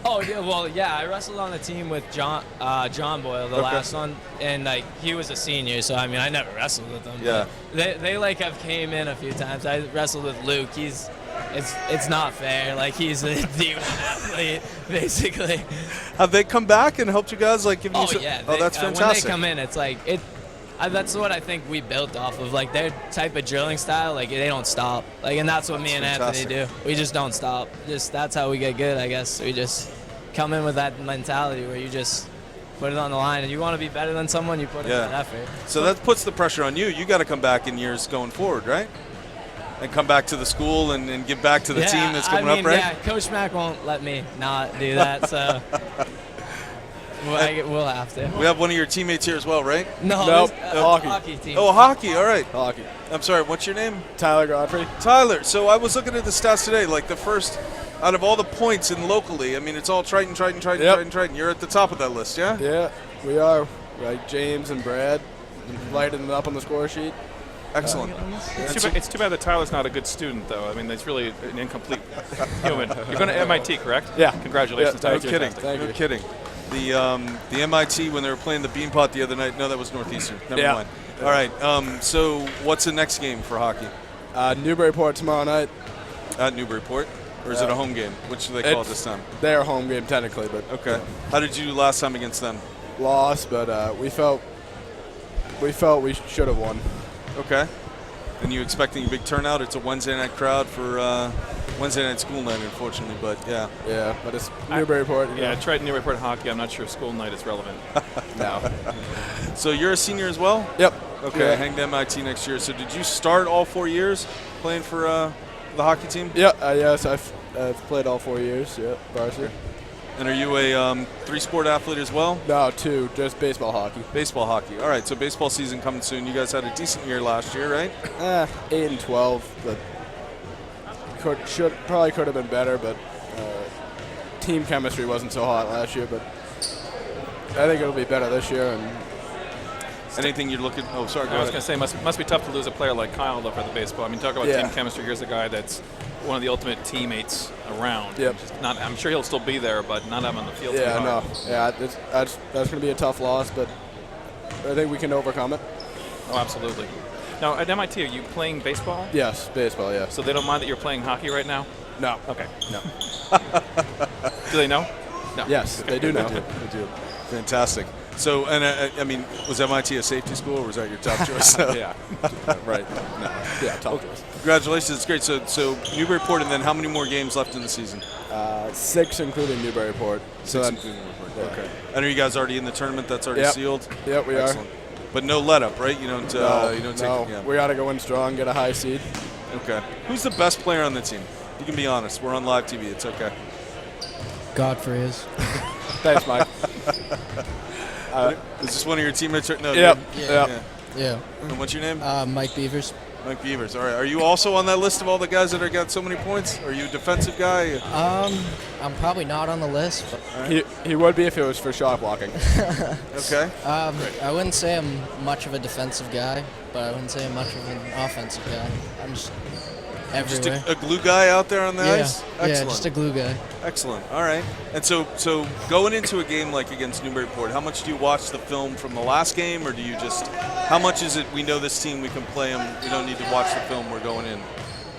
Oh yeah, well yeah, I wrestled on the team with John Boyle, the last one, and like he was a senior, so I mean I never wrestled with him. Yeah. They like have came in a few times. I wrestled with Luke. It's not fair. Like he's a D1 athlete, basically. Have they come back and helped you guys give you? Oh yeah. That's fantastic. When they come in, it's like it. That's what I think we built off of, like their type of drilling style. Like they don't stop. Like, and that's what me and fantastic. Anthony do. We just don't stop. That's how we get good, I guess. We just come in with that mentality where you just put it on the line, and you want to be better than someone, you put in that effort. So that puts the pressure on you. You got to come back in years going forward, right? And come back to the school and give back to the team that's coming up, right? Yeah, Coach Mack won't let me not do that, so we'll have to. We have one of your teammates here as well, right? No, Hockey team. Oh, hockey. All right. Hockey. I'm sorry. What's your name? Tyler Godfrey. Tyler. So I was looking at the stats today. Like the first out of all the points in locally, I mean, it's all Triton. You're at the top of that list, yeah? Yeah, we are. Like James and Brad, lighting it up on the score sheet. Excellent. It's too bad that Tyler's not a good student, though. I mean, that's really an incomplete human. You're going to MIT, correct? Yeah. Congratulations, Yeah, Tyler. No kidding. Thank No you. kidding. The MIT, when they were playing the Beanpot the other night, no, that was Northeastern. Never mind. All right. So what's the next game for hockey? Newburyport tomorrow night. At Newburyport? Or is it a home game? Which do they call it this time? Their home game technically, but Okay. How did you do last time against them? lost. But we felt we should have won. Okay. And you expecting a big turnout? It's a Wednesday night crowd for Wednesday night school night, unfortunately. But yeah. Yeah, but it's Newburyport. Yeah, Triton Newburyport hockey. I'm not sure if school night is relevant. No. So you're a senior as well? Yep. Okay. Yeah. Hang to MIT next year. So did you start all 4 years playing for the hockey team? Yeah. Yes, I've played all 4 years. Yeah, varsity. And are you a three-sport athlete as well? No, 2, just baseball, hockey. Baseball, hockey. All right, so baseball season coming soon. You guys had a decent year last year, right? 8 and 12, but probably could have been better. But team chemistry wasn't so hot last year. But I think it'll be better this year. And Anything you're looking? Oh, sorry. Go I was ahead. going to say, must be tough to lose a player like Kyle, though, for the baseball. I mean, talk about Yeah. team chemistry. Here's a guy that's one of the ultimate teammates around. Yep. I'm sure he'll still be there, but not have him on the field. yeah, too no, hard. yeah, that's going to be a tough loss, but I think we can overcome it. Oh, absolutely. Now, at MIT, are you playing baseball? Yes, baseball. Yes. So they don't mind that you're playing hockey right now? No. Okay. No. Do they know? No. Yes, they do know. They do. Fantastic. So, and I mean, was MIT a safety school, or was that your top choice? Yeah. Right. No. Yeah, top choice. Congratulations. It's great. So Newburyport, and then how many more games left in the season? 6, including Newburyport. So then, yeah. Okay. And are you guys already in the tournament? That's already Yep. sealed? Yep, we Excellent. But no let up, right? You don't take no, yeah. we got to go in strong, get a high seed. Okay. Who's the best player on the team? You can be honest. We're on live TV. It's okay. Godfrey is. Thanks, Mike. Is this one of your teammates? No. Yep. Yeah. Yep. Yeah. And what's your name? Mike Beavers. Mike Beavers. All right. Are you also on that list of all the guys that have got so many points? Are you a defensive guy? I'm probably not on the list, but He would be if it was for shot blocking. Okay. I wouldn't say I'm much of a defensive guy, but I wouldn't say I'm much of an offensive guy. I'm just Just everywhere. a glue guy out there on the ice? Yeah, Excellent. just a glue guy. Excellent. All right. And so going into a game like against Newburyport, how much do you watch the film from the last game, or do you just, how much is it, we know this team, we can play them, we don't need to watch the film, we're going in?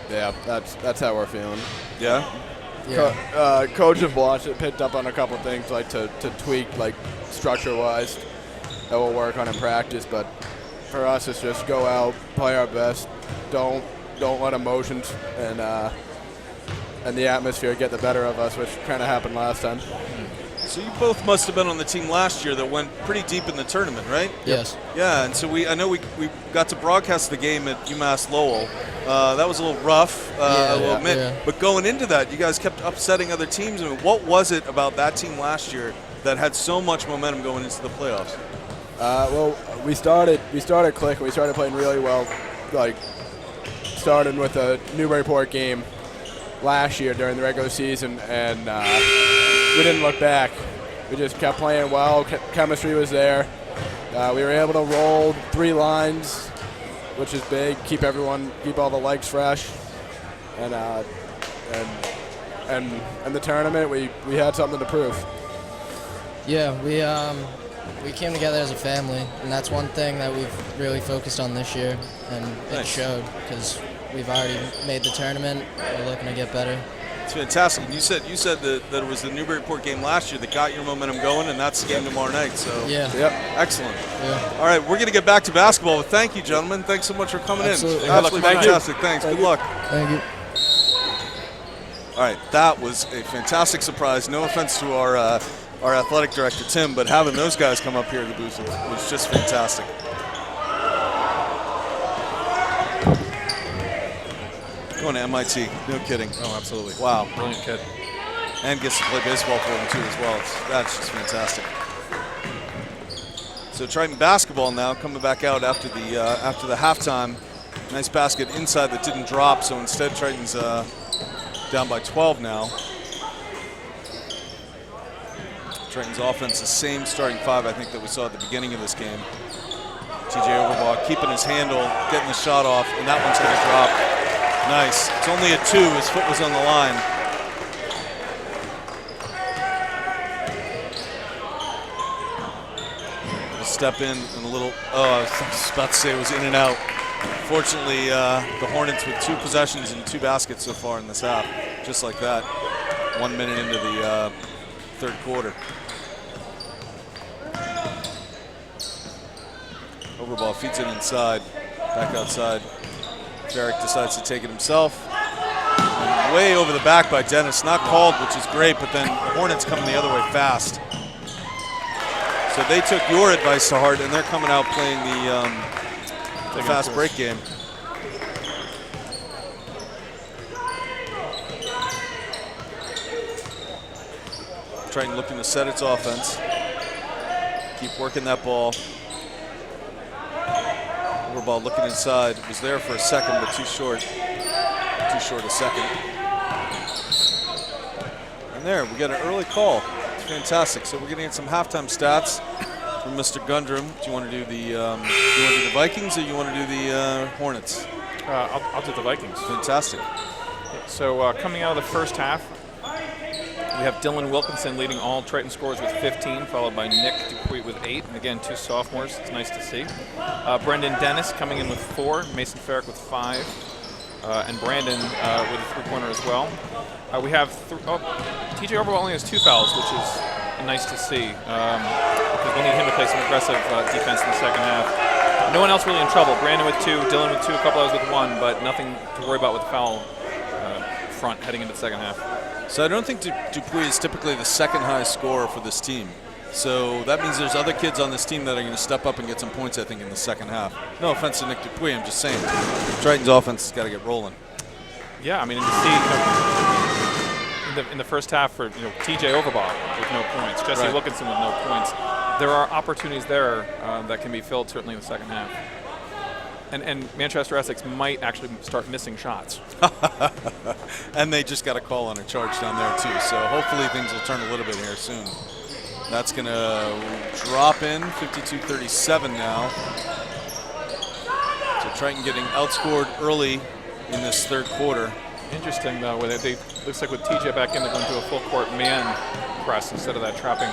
Yeah, that's how we're feeling. Yeah? Yeah. Coach have watched it, picked up on a couple things like to tweak, like structure-wise, that we'll work on in practice. But for us, it's just go out, play our best, don't let emotions and the atmosphere get the better of us, which kind of happened last time. So you both must have been on the team last year that went pretty deep in the tournament, right? Yes. Yeah, and so I know we got to broadcast the game at UMass Lowell. That was a little rough, I will admit. Yeah. But going into that, you guys kept upsetting other teams. I mean, what was it about that team last year that had so much momentum going into the playoffs? Well, we started clicking. We started playing really well, like starting with the Newburyport game, last year during the regular season, and we didn't look back. We just kept playing well. Chemistry was there. We were able to roll 3 lines, which is big. Keep all the legs fresh, and the tournament we had something to prove. Yeah, we came together as a family, and that's one thing that we've really focused on this year, and it showed because we've already made the tournament. We're looking to get better. It's fantastic. You said that it was the Newburyport game last year that got your momentum going, and that's the game tomorrow night. So Yeah. Yep. Excellent. Yeah. All right, we're going to get back to basketball. But thank you, gentlemen. Thanks so much for coming Absolutely. in. Absolutely fantastic. Thanks. Good luck. Thank you. All right, that was a fantastic surprise. No offense to our athletic director, Tim, but having those guys come up here to the booth was just fantastic. Going to MIT, no kidding. Oh, absolutely. Wow. Brilliant kid. And gets to play baseball for him too as well. That's just fantastic. So Triton basketball now coming back out after the halftime. Nice basket inside that didn't drop, so instead Triton's down by 12 now. Triton's offense, the same starting 5 I think that we saw at the beginning of this game. TJ Overbaugh keeping his handle, getting the shot off, and that one's going to drop. Nice. It's only a 2. His foot was on the line. A step in and a little. Oh, I was about to say it was in and out. Fortunately, the Hornets with 2 possessions and 2 baskets so far in this half, just like that. 1 minute into the third quarter. Overbaugh feeds it inside, back outside. Jarek decides to take it himself. And way over the back by Dennis. Not called, which is great, but then the Hornets coming the other way fast. So they took your advice to heart, and they're coming out playing the fast break game. Triton looking to set its offense. Keep working that ball. Overball looking inside. Was there for a second, but too short. Too short a second. And there, we got an early call. It's fantastic. So we're getting some halftime stats from Mr. Gundrum. Do you want to do the Vikings or you want to do the Hornets? I'll do the Vikings. Fantastic. So coming out of the first half, we have Dylan Wilkinson leading all Triton scorers with 15, followed by Nick Dupuy with 8. And again, 2 sophomores. It's nice to see. Brendan Dennis coming in with 4. Mason Farrick with 5. And Brandon with a 3-pointer as well. We have TJ Overball only has 2 fouls, which is nice to see. Because we'll need him to play some aggressive defense in the second half. No one else really in trouble. Brandon with 2, Dylan with 2, a couple others with 1, but nothing to worry about with the foul front heading into the second half. So I don't think Dupuy is typically the second highest scorer for this team. So that means there's other kids on this team that are going to step up and get some points, I think, in the second half. No offense to Nick Dupuy, I'm just saying. Triton's offense has got to get rolling. Yeah, I mean, to see, in the first half for TJ Overbaugh with no points, Jesse Wilkinson with no points, there are opportunities there that can be filled certainly in the second half. And Manchester Essex might actually start missing shots. And they just got a call on a charge down there too. So hopefully things will turn a little bit here soon. That's going to drop in, 52-37 now. So Triton getting outscored early in this third quarter. Interesting though, where they looks like with TJ back in, they're going to do a full court man press instead of that trapping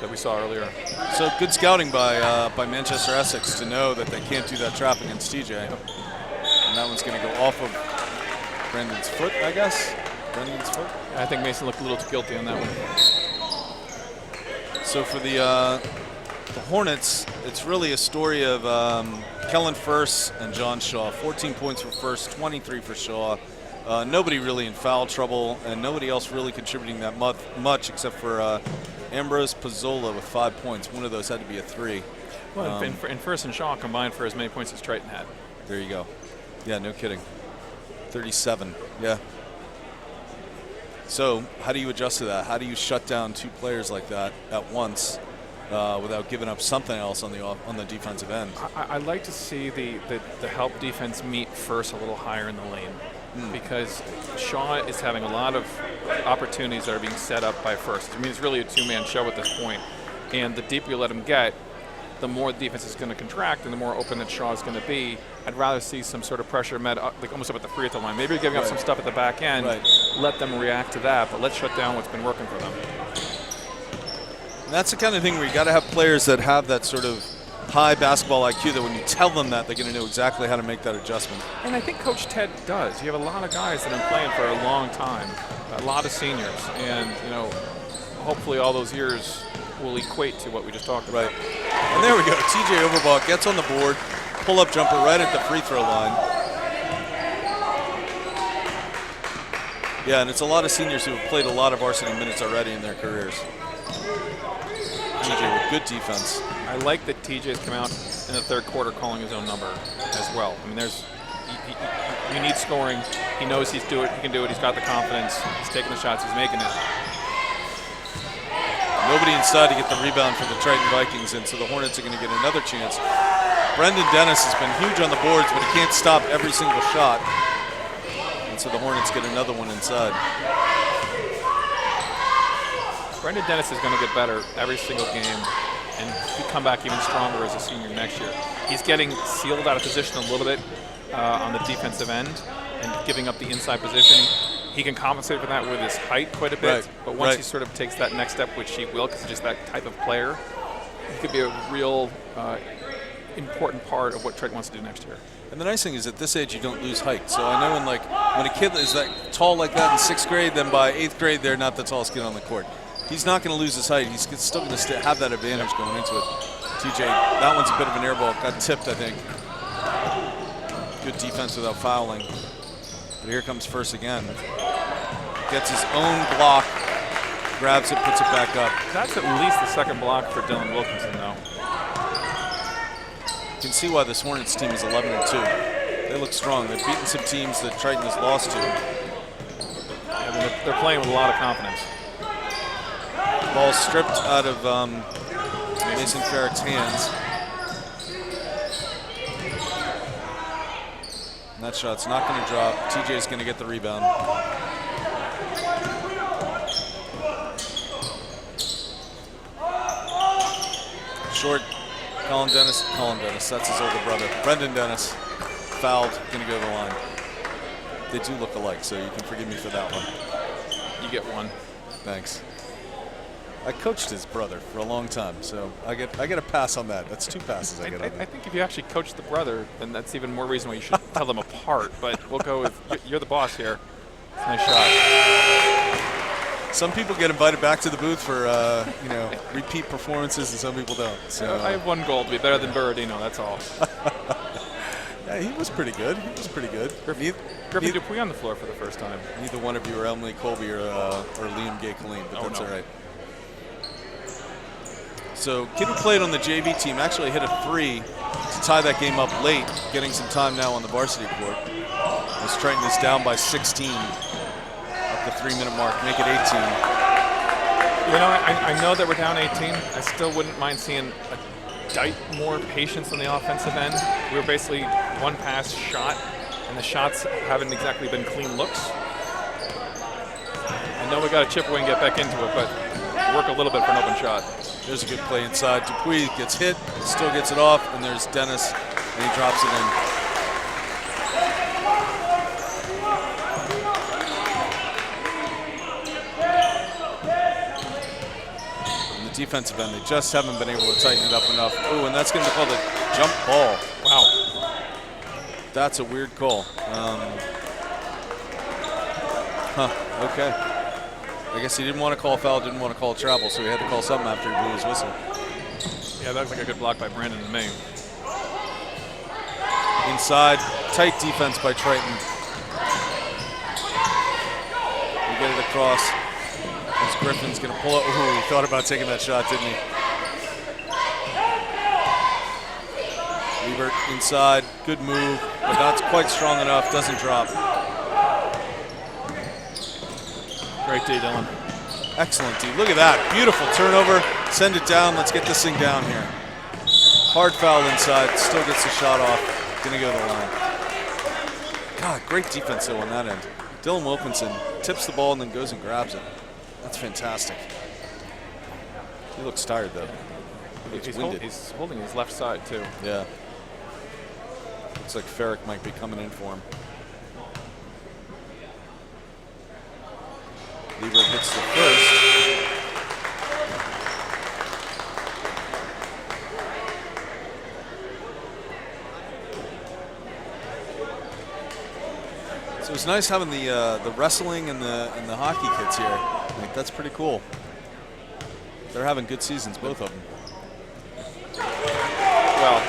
that we saw earlier. So good scouting by Manchester Essex to know that they can't do that trap against TJ. And that one's going to go off of Brendan's foot, I guess. Brendan's foot. I think Mason looked a little too guilty on that one. So for the Hornets, it's really a story of Kellen First and John Shaw. 14 points for First, 23 for Shaw. Nobody really in foul trouble, and nobody else really contributing that much except for Ambrose Pizzola with 5 points. One of those had to be a 3. Well, and First and Shaw combined for as many points as Triton had. There you go. Yeah, no kidding. 37, yeah. So how do you adjust to that? How do you shut down 2 players like that at once without giving up something else on the defensive end? I'd like to see the help defense meet First a little higher in the lane. because Shaw is having a lot of opportunities that are being set up by first. I mean, it's really a two-man show at this point, and the deeper you let him get, the more the defense is going to contract and the more open that Shaw is going to be. I'd rather see some sort of pressure met up, like almost up at the free throw line. Maybe you're giving up some stuff at the back end. Let them react to that, but let's shut down what's been working for them. And that's the kind of thing where you got to have players that have that sort of high basketball IQ that when you tell them that, they're going to know exactly how to make that adjustment. And I think Coach Ted does. You have a lot of guys that have been playing for a long time, a lot of seniors, and hopefully all those years will equate to what we just talked about. And there we go. TJ Overbach gets on the board, pull-up jumper right at the free throw line. Yeah, and it's a lot of seniors who have played a lot of varsity minutes already in their careers. TJ with good defense. I like that TJ's come out in the third quarter calling his own number as well. I mean, you need scoring. He knows he can do it. He's got the confidence. He's taking the shots. He's making it. Nobody inside to get the rebound for the Triton Vikings, and so the Hornets are going to get another chance. Brendan Dennis has been huge on the boards, but he can't stop every single shot. And so the Hornets get another one inside. Brendan Dennis is going to get better every single game and come back even stronger as a senior next year. He's getting sealed out of position a little bit on the defensive end and giving up the inside position. He can compensate for that with his height quite a bit, but once he sort of takes that next step, which he will because he's just that type of player, he could be a real important part of what Triton wants to do next year. And the nice thing is at this age you don't lose height. So I know when a kid is that tall like that in 6th grade, then by 8th grade they're not the tallest kid on the court. He's not going to lose his height. He's still going to have that advantage going into it. TJ, that one's a bit of an air ball. Got tipped, I think. Good defense without fouling. But here comes First again. Gets his own block, grabs it, puts it back up. That's at least the second block for Dylan Wilkinson, though. You can see why this Hornets team is 11-2. They look strong. They've beaten some teams that Triton has lost to. I mean, they're playing with a lot of confidence. Ball stripped out of Mason Farrick's hands. And that shot's not going to drop. TJ's going to get the rebound. Short, Colin Dennis, that's his older brother. Brendan Dennis, fouled, going to go to the line. They do look alike, so you can forgive me for that one. You get one. Thanks. I coached his brother for a long time, so I get a pass on that. That's 2 passes I get on that. I think if you actually coach the brother, then that's even more reason why you should tell them apart. But we'll go with you're the boss here. Nice shot. Some people get invited back to the booth for repeat performances, and some people don't. So I have one goal to be better than Berardino. That's all. Yeah, he was pretty good. Griffin Dupuis on the floor for the first time. Neither one of you are Emily Colby or Liam Gay-Colleen, but that's all right. So kid who played on the JV team actually hit a 3 to tie that game up late, getting some time now on the varsity court. As Triton is down by 16 at the 3-minute mark, make it 18. I know that we're down 18. I still wouldn't mind seeing a dite more patience on the offensive end. We were basically one pass shot, and the shots haven't exactly been clean looks. I know we got to chip away and get back into it, but work a little bit for an open shot. There's a good play inside. Dupuis gets hit, still gets it off, and there's Dennis, and he drops it in. On the defensive end, they just haven't been able to tighten it up enough. Ooh, and that's going to be called a jump ball. Wow. That's a weird call. Okay. I guess he didn't want to call foul, didn't want to call travel, so he had to call something after he blew his whistle. Yeah, that looks like a good block by Brandon to me. Inside, tight defense by Triton. We get it across. As Griffin's going to pull up. Ooh, he thought about taking that shot, didn't he? Liebert inside, good move, but not quite strong enough, doesn't drop. Great D, Dylan. Excellent D. Look at that. Beautiful turnover. Send it down. Let's get this thing down here. Hard foul inside. Still gets the shot off. Gonna go to the line. God, great defense though on that end. Dylan Wilkinson tips the ball and then goes and grabs it. That's fantastic. He looks tired though. He looks winded. He's holding his left side too. Yeah. Looks like Ferrick might be coming in for him. Lieber hits the first. So it's nice having the wrestling and the hockey kids here. Like, that's pretty cool. They're having good seasons, both of them. Well,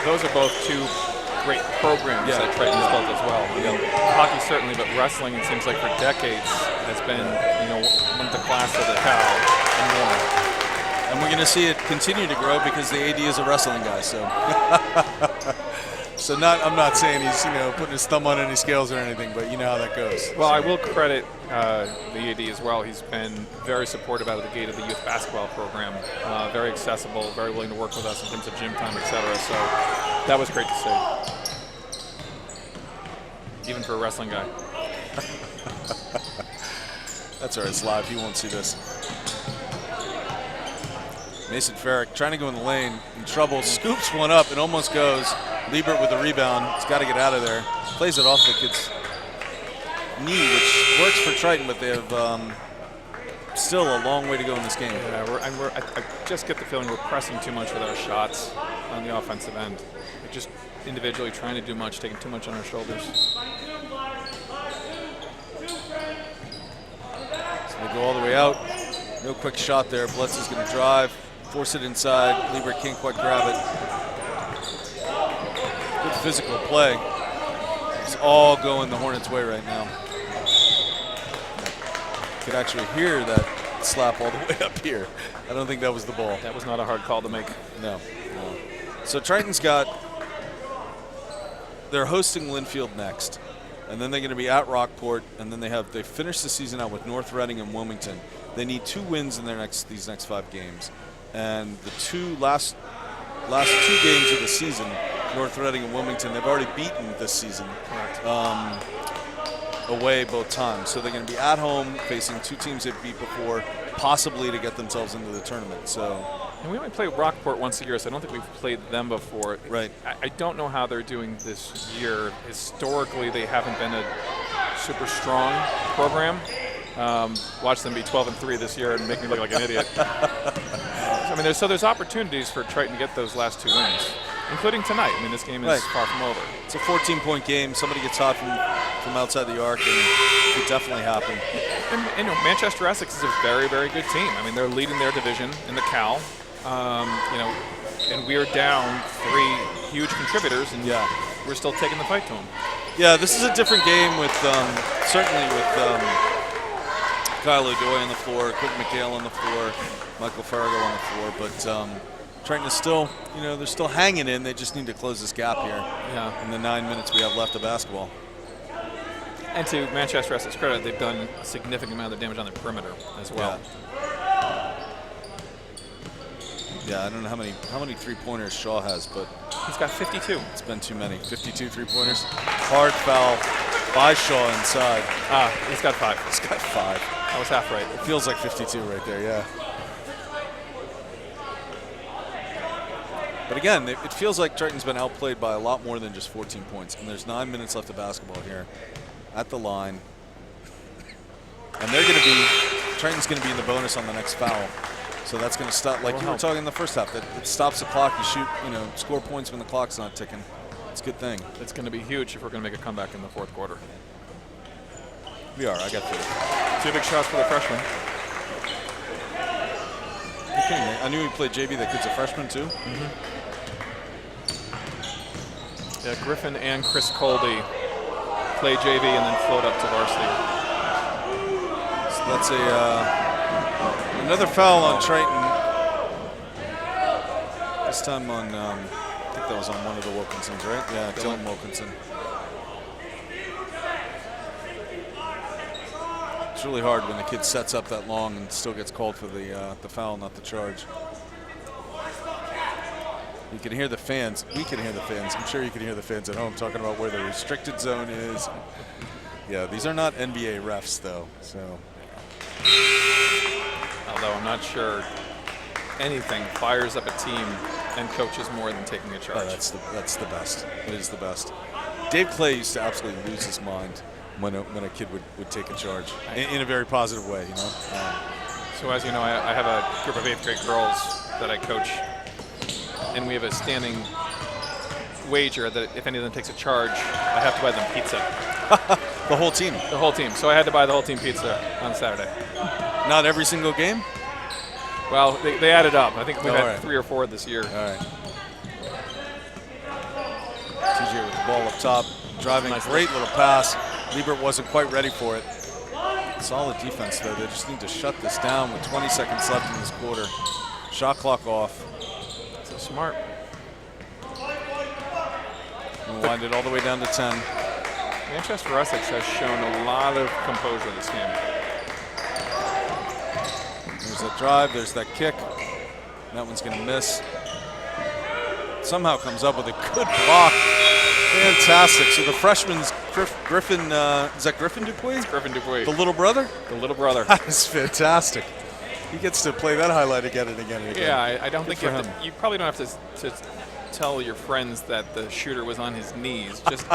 those are both two great programs that Triton's built as well. I mean, hockey certainly, but wrestling, it seems like for decades has been, one of the class of the cow and more. And we're going to see it continue to grow because the AD is a wrestling guy. So, I'm not saying he's putting his thumb on any scales or anything, but you know how that goes. Well, I will credit the AD as well. He's been very supportive out of the gate of the youth basketball program. Very accessible, very willing to work with us in terms of gym time, etc. So that was great to see. Even for a wrestling guy. That's all right, it's live. He won't see this. Mason Ferrick trying to go in the lane, in trouble, scoops one up and almost goes. Liebert with the rebound. He's got to get out of there. Plays it off the kid's knee, which works for Triton, but they have still a long way to go in this game. Yeah, I just get the feeling we're pressing too much with our shots on the offensive end. We're just individually trying to do much, taking too much on our shoulders. So they go all the way out. No quick shot there. Blitz is going to drive, force it inside. Liebert can't quite grab it. Good physical play. It's all going the Hornets' way right now. You could actually hear that slap all the way up here. I don't think that was the ball. That was not a hard call to make. No. So Triton's they're hosting Linfield next. And then they're going to be at Rockport, and then they finish the season out with North Reading and Wilmington. They need 2 wins in these next 5 games. And the last 2 games of the season, North Reading and Wilmington, they've already beaten this season. Correct. Away both times. So they're going to be at home facing 2 teams they've beat before, possibly to get themselves into the tournament. And we only play Rockport once a year, so I don't think we've played them before. Right. I don't know how they're doing this year. Historically, they haven't been a super strong program. Watch them be 12-3 this year and make me look like an idiot. There's opportunities for Triton to get those last 2 wins, including tonight. This game is far from over. It's a 14-point game. Somebody gets hot from outside the arc, and it could definitely happen. And Manchester Essex is a very, very good team. They're leading their division in the Cal. And we're down 3 huge contributors, and we're still taking the fight to them. Yeah, this is a different game with certainly with Kyle O'Doy on the floor, Quentin McHale on the floor, Michael Farrago on the floor, but Triton is still, they're still hanging in. They just need to close this gap here in the 9 minutes we have left of basketball. And to Manchester Essex credit, they've done a significant amount of damage on the perimeter as well. Yeah, I don't know how many 3-pointers Shaw has, but he's got 52. It's been too many. 52 3-pointers. Hard foul by Shaw inside. He's got 5. He's got 5. I was half right. It feels like 52 right there, yeah. But again, it feels like Triton's been outplayed by a lot more than just 14 points. And there's 9 minutes left of basketball here at the line. And Triton's going to be in the bonus on the next foul. So that's going to stop, like you were talking in the first half, that it stops the clock. You shoot, score points when the clock's not ticking. It's a good thing. It's going to be huge if we're going to make a comeback in the 4th quarter. We are. I got 3. 2 big shots for the freshman. You're kidding me. I knew he played JV. That kid's a freshman too. Yeah, Griffin and Chris Colby play JV and then float up to varsity. So that's another foul on Triton. This time on, I think that was on one of the Wilkinsons, right? Yeah, Dylan Wilkinson. It's really hard when the kid sets up that long and still gets called for the foul, not the charge. You can hear the fans. We can hear the fans. I'm sure you can hear the fans at home talking about where the restricted zone is. Yeah, these are not NBA refs, though. So, Although I'm not sure anything fires up a team and coaches more than taking a charge. oh, that's the best. It is the best. Dave Clay used to absolutely lose his mind when a kid would take a charge in a very positive way, you know. So as you know, I have a group of 8th grade girls that I coach, and we have a standing wager that if any of them takes a charge, I have to buy them pizza. The whole team. The whole team. So I had to buy the whole team pizza on Saturday. Not every single game? Well, they added up. I think we've had right. 3 or 4 this year. All right. TJ with the ball up top, driving a great little pass. Liebert wasn't quite ready for it. Solid defense, though. They just need to shut this down with 20 seconds left in this quarter. Shot clock off. So smart. And wind it all the way down to 10. Manchester Essex has shown a lot of composure this game. There's that drive, there's that kick. That one's going to miss. Somehow comes up with a good block. Fantastic. So the freshman's Griffin, is that Griffin Dupuis? It's Griffin Dupuis. The little brother? The little brother. That is fantastic. He gets to play that highlight again and again and again. Yeah, I don't Good think for you have him. you probably don't have to tell your friends that the shooter was on his knees. Just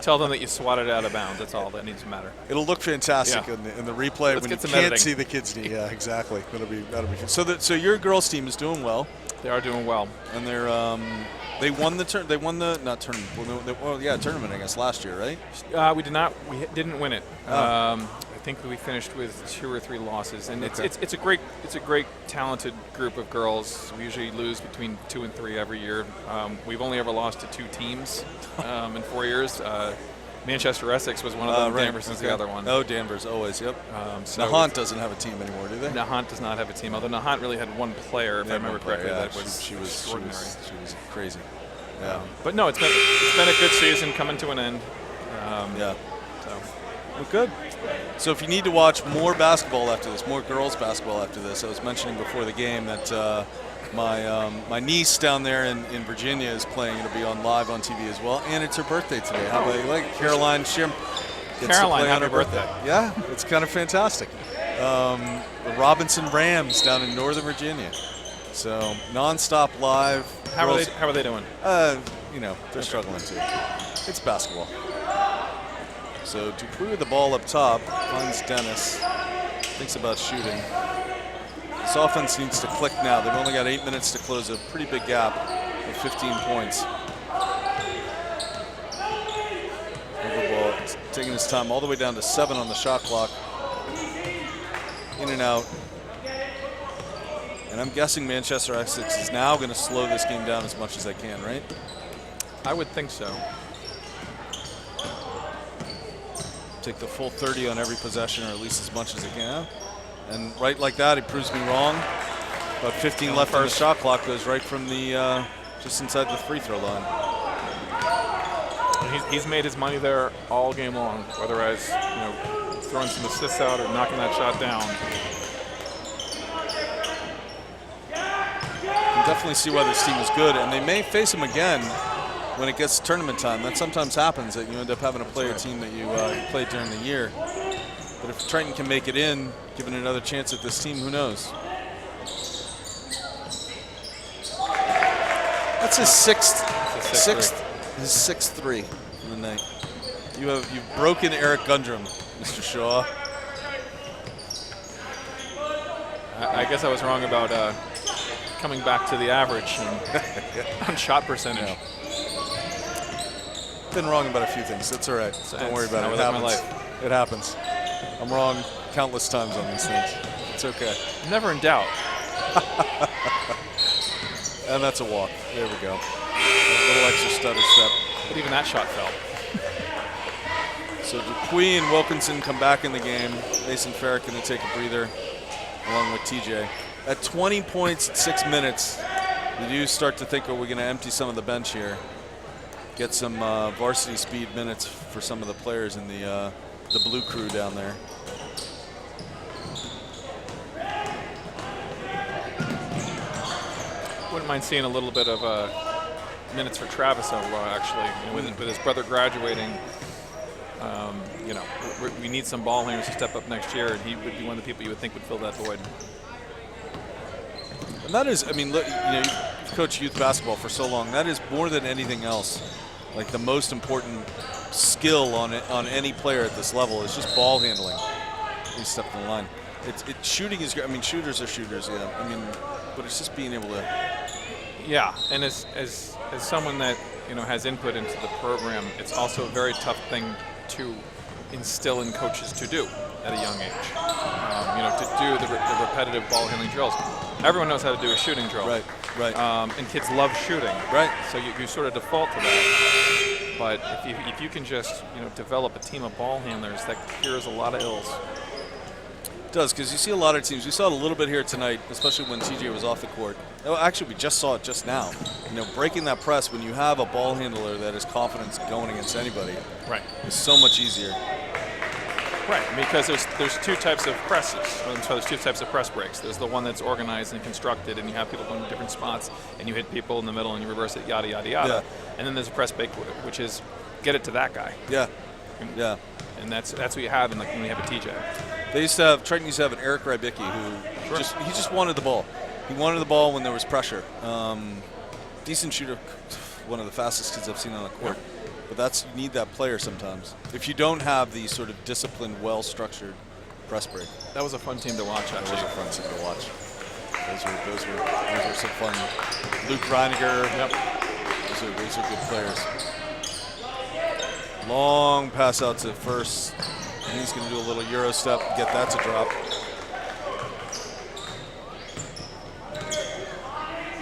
tell them that you swatted out of bounds. That's all that needs to matter. It'll look fantastic Yeah. in the replay Let's when you get some can't editing. see the kid's knee. Yeah, exactly. That'll be good. So your girls team is doing well, They are doing well. and they won the tournament I guess last year, right? We didn't win it. Oh. I think we finished with 2 or 3 losses, and Okay. it's a great talented group of girls. We usually lose between 2 and 3 every year. We've only ever lost to 2 teams in 4 years. Manchester Essex was one of them. Right. Danvers is the other one. Oh, Danvers, always, yep. So Nahant doesn't have a team anymore, do they? Nahant does not have a team, although Nahant really had one player, if I remember correctly, Yeah, that was she was extraordinary. crazy. Yeah. But no, it's been a good season coming to an end. Yeah. So Well, good. So if you need to watch more basketball after this, more girls basketball after this, I was mentioning before the game that my niece down there in Virginia is playing. It'll be live on TV as well, and it's her birthday today. How about you like Caroline Shim? Gets Caroline, to play on happy her birthday. Yeah, it's kind of fantastic. The Robinson Rams down in Northern Virginia. So nonstop live. how Girls- are they doing? They're struggling too. It's basketball. So Dupuis with the ball up top, finds Dennis, thinks about shooting. This offense needs to click now. They've only got 8 minutes to close a pretty big gap of 15 points. Ball taking his time all the way down to 7 on the shot clock. In and out. And I'm guessing Manchester Essex is now going to slow this game down as much as they can, right? I would think so. Take the full 30 on every possession, or at least as much as they can. And right like that, he proves me wrong. About 15 left on the shot clock, goes right from the just inside the free throw line. He's made his money there all game long, whether as throwing some assists out or knocking that shot down. You can definitely see why this team is good, and they may face him again when it gets to tournament time. That sometimes happens, that you end up having to play a team that you played during the year. But if Triton can make it in, given another chance at this team, who knows? That's his sixth three in the night. You've broken Eric Gundrum, Mr. Shaw. I guess I was wrong about coming back to the average on shot percentage. Yeah. Been wrong about a few things. That's all right. Don't worry about it. It happens. It happens. I'm wrong countless times on these things. It's okay. I'm never in doubt. And that's a walk. There we go. A little extra stutter step. But even that shot fell. So Dupuis and Wilkinson come back in the game. Mason Farrick going to take a breather along with TJ. At 20 points at 6 minutes, did you start to think, are we going to empty some of the bench here? Get some varsity speed minutes for some of the players in the blue crew down there. Wouldn't mind seeing a little bit of minutes for Travis actually. With his brother graduating, we need some ball handlers to step up next year, and he would be one of the people you would think would fill that void. And that is, I mean, look, you've coached youth basketball for so long. That is more than anything else, like the most important skill on any player at this level is just ball handling. He stepped in the line. Shooting is great. I mean, shooters are shooters, yeah. I mean, but it's just being able to. Yeah, and as someone that has input into the program, it's also a very tough thing to instill in coaches to do at a young age. To do the repetitive ball handling drills. Everyone knows how to do a shooting drill. Right. And kids love shooting. Right. So you sort of default to that. But if you can just develop a team of ball handlers, that cures a lot of ills. It does, because you see a lot of teams. We saw it a little bit here tonight, especially when TJ was off the court. Oh, actually, we just saw it just now. Breaking that press when you have a ball handler that has confidence going against anybody. Right. Is so much easier. Right, because there's two types of presses. So there's two types of press breaks. There's the one that's organized and constructed, and you have people going to different spots, and you hit people in the middle, and you reverse it, yada, yada, yada. Yeah. And then there's a press break, which is get it to that guy. Yeah. Yeah. And that's what you have when you have a TJ. Triton used to have an Eric Rybicki who just wanted the ball. He wanted the ball when there was pressure. Decent shooter, one of the fastest kids I've seen on the court. Yeah. But you need that player sometimes. If you don't have the sort of disciplined, well-structured press break. That was a fun team to watch, actually. That was a fun team to watch. Those were some fun. Luke Reiniger. Yep. Those are good players. Long pass out to first. And he's going to do a little Euro step, get that to drop.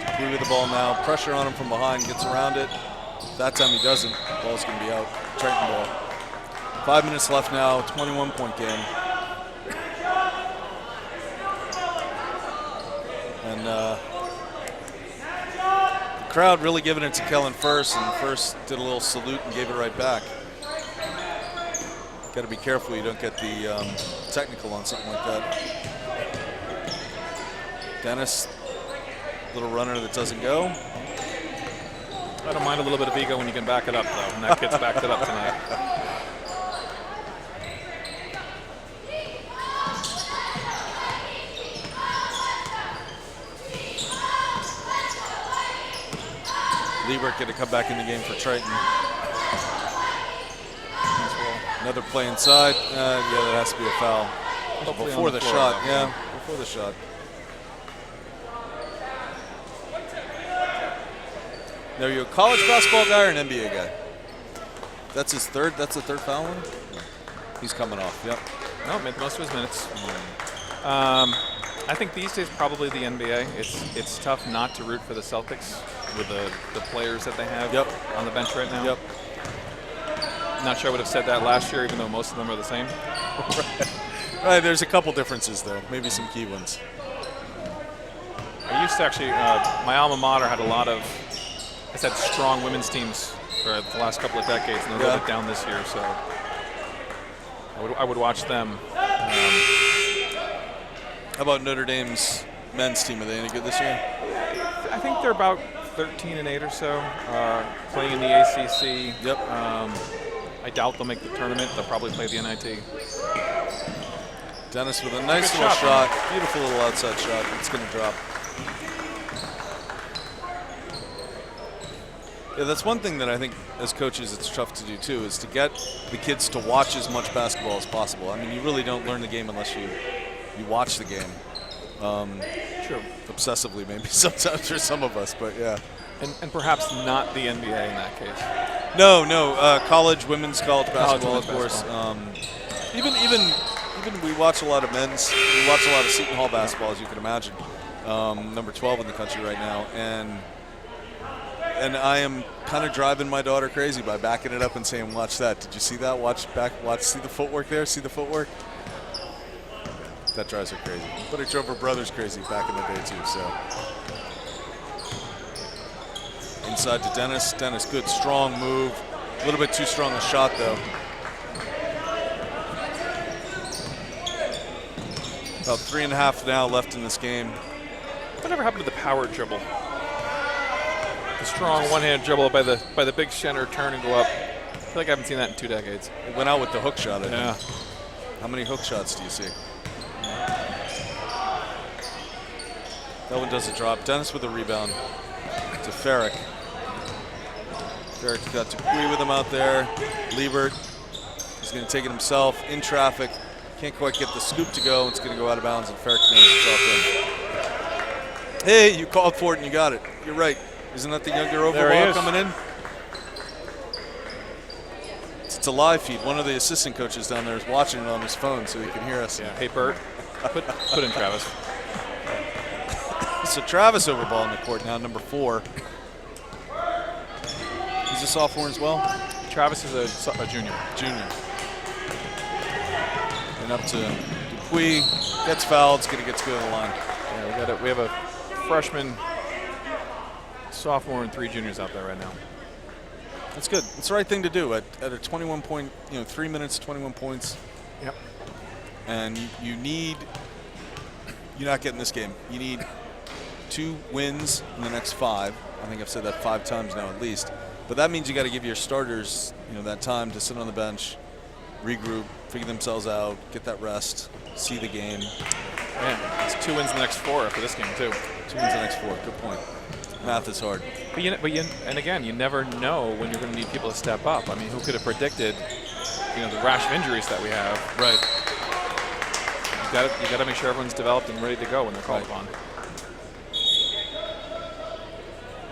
Dupree with the ball now. Pressure on him from behind, gets around it. That time he doesn't. Ball's going to be out. Triton ball. 5 minutes left now, 21-point game. And the crowd really giving it to Kellen first, and first did a little salute and gave it right back. Got to be careful you don't get the technical on something like that. Dennis, little runner that doesn't go. I don't mind a little bit of ego when you can back it up, though, and that kid's backed it up tonight. Liebert going to come back in the game for Triton. Another play inside. Yeah, that has to be a foul. Before the shot. Yeah, before the shot. Now, are you a college basketball guy or an NBA guy? That's his third. That's the third foul one. He's coming off. Yep. No, made most of his minutes. I think these days probably the NBA. It's tough not to root for the Celtics with the players that they have on the bench right now. Yep. Not sure I would have said that last year, even though most of them are the same. Right. There's a couple differences though. Maybe some key ones. I used to actually. My alma mater had strong women's teams for the last couple of decades, and they're down this year. So I would watch them. How about Notre Dame's men's team? Are they any good this year? I think they're about 13-8 or so, playing in the ACC. Yep. I doubt they'll make the tournament. They'll probably play the NIT. Dennis with a nice little shot. Beautiful little outside shot. It's going to drop. Yeah, that's one thing that I think as coaches it's tough to do too, is to get the kids to watch as much basketball as possible. I mean, you really don't learn the game unless you watch the game. True. Obsessively maybe sometimes for some of us, but yeah. And perhaps not the NBA in that case. No. College, women's college basketball, of course. Even we watch a lot of men's. We watch a lot of Seton Hall basketball, as you can imagine. Number 12 in the country right now, and I am kind of driving my daughter crazy by backing it up and saying, "Watch that! Did you see that? See the footwork there? See the footwork?" That drives her crazy. But it drove her brothers crazy back in the day too. So inside to Dennis. Dennis, good strong move. A little bit too strong a shot though. About 3.5 now left in this game. Whatever happened to the power dribble? strong one-hand dribble by the big center, turn and go up. I feel like I haven't seen that in 2 decades. It went out with the hook shot. Yeah. How many hook shots do you see? That one does a drop. Dennis with a rebound to Farrick. Farrick's got Dupuy with him out there. Liebert is going to take it himself in traffic. Can't quite get the scoop to go. It's going to go out of bounds, and Farrick nails himself in. Hey, you called for it and you got it. You're right. Isn't that the younger overall coming in? It's a live feed. One of the assistant coaches down there is watching it on his phone so he can hear us. Yeah. Hey, Bert, put in Travis. So Travis over ball in the court now, number 4. He's a sophomore as well? Travis is a junior. Junior. And up to Dupuy. Gets fouled. It's going to get to go to the line. Yeah, we have a freshman, sophomore, and 3 juniors out there right now. That's good. It's the right thing to do at a 21 point, 3 minutes, 21 points. Yep. And you're not getting this game. You need 2 wins in the next 5. I think I've said that 5 times now at least. But that means you got to give your starters, that time to sit on the bench, regroup, figure themselves out, get that rest, see the game. Man, it's 2 wins in the next 4 after this game too. 2 wins in the next 4. Good point. Math is hard. And again, you never know when you're going to need people to step up. I mean, who could have predicted, the rash of injuries that we have? Right. You got to make sure everyone's developed and ready to go when they're called upon.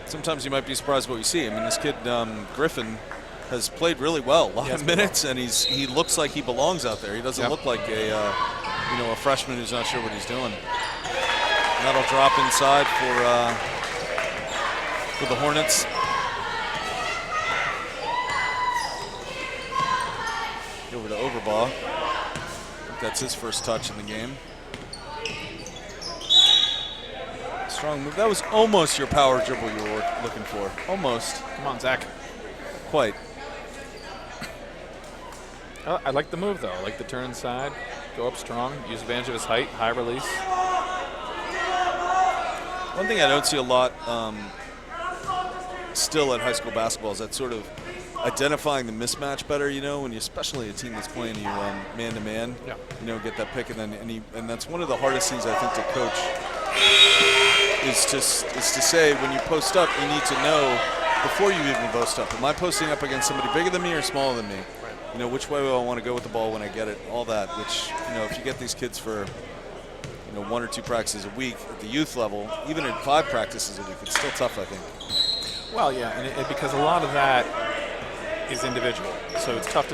Sometimes you might be surprised what you see. I mean, this kid Griffin has played really well. A lot of minutes, and he looks like he belongs out there. He doesn't look like a freshman who's not sure what he's doing. And that'll drop inside for the Hornets. Over to Overbaugh. I think that's his first touch in the game. Strong move. That was almost your power dribble you were looking for. Almost. Come on, Zach. Quite. I like the move, though. I like the turn inside, go up strong, use advantage of his height, high release. One thing I don't see a lot still at high school basketball is that sort of identifying the mismatch better, when you, especially a team that's playing you man-to-man, get that pick, and that's one of the hardest things I think to coach is to say when you post up, you need to know before you even post up. Am I posting up against somebody bigger than me or smaller than me? Right. Which way do I want to go with the ball when I get it? All that, which, if you get these kids for, 1 or 2 practices a week at the youth level, even at 5 practices a week, it's still tough, I think. Well, yeah, and because a lot of that is individual, so it's tough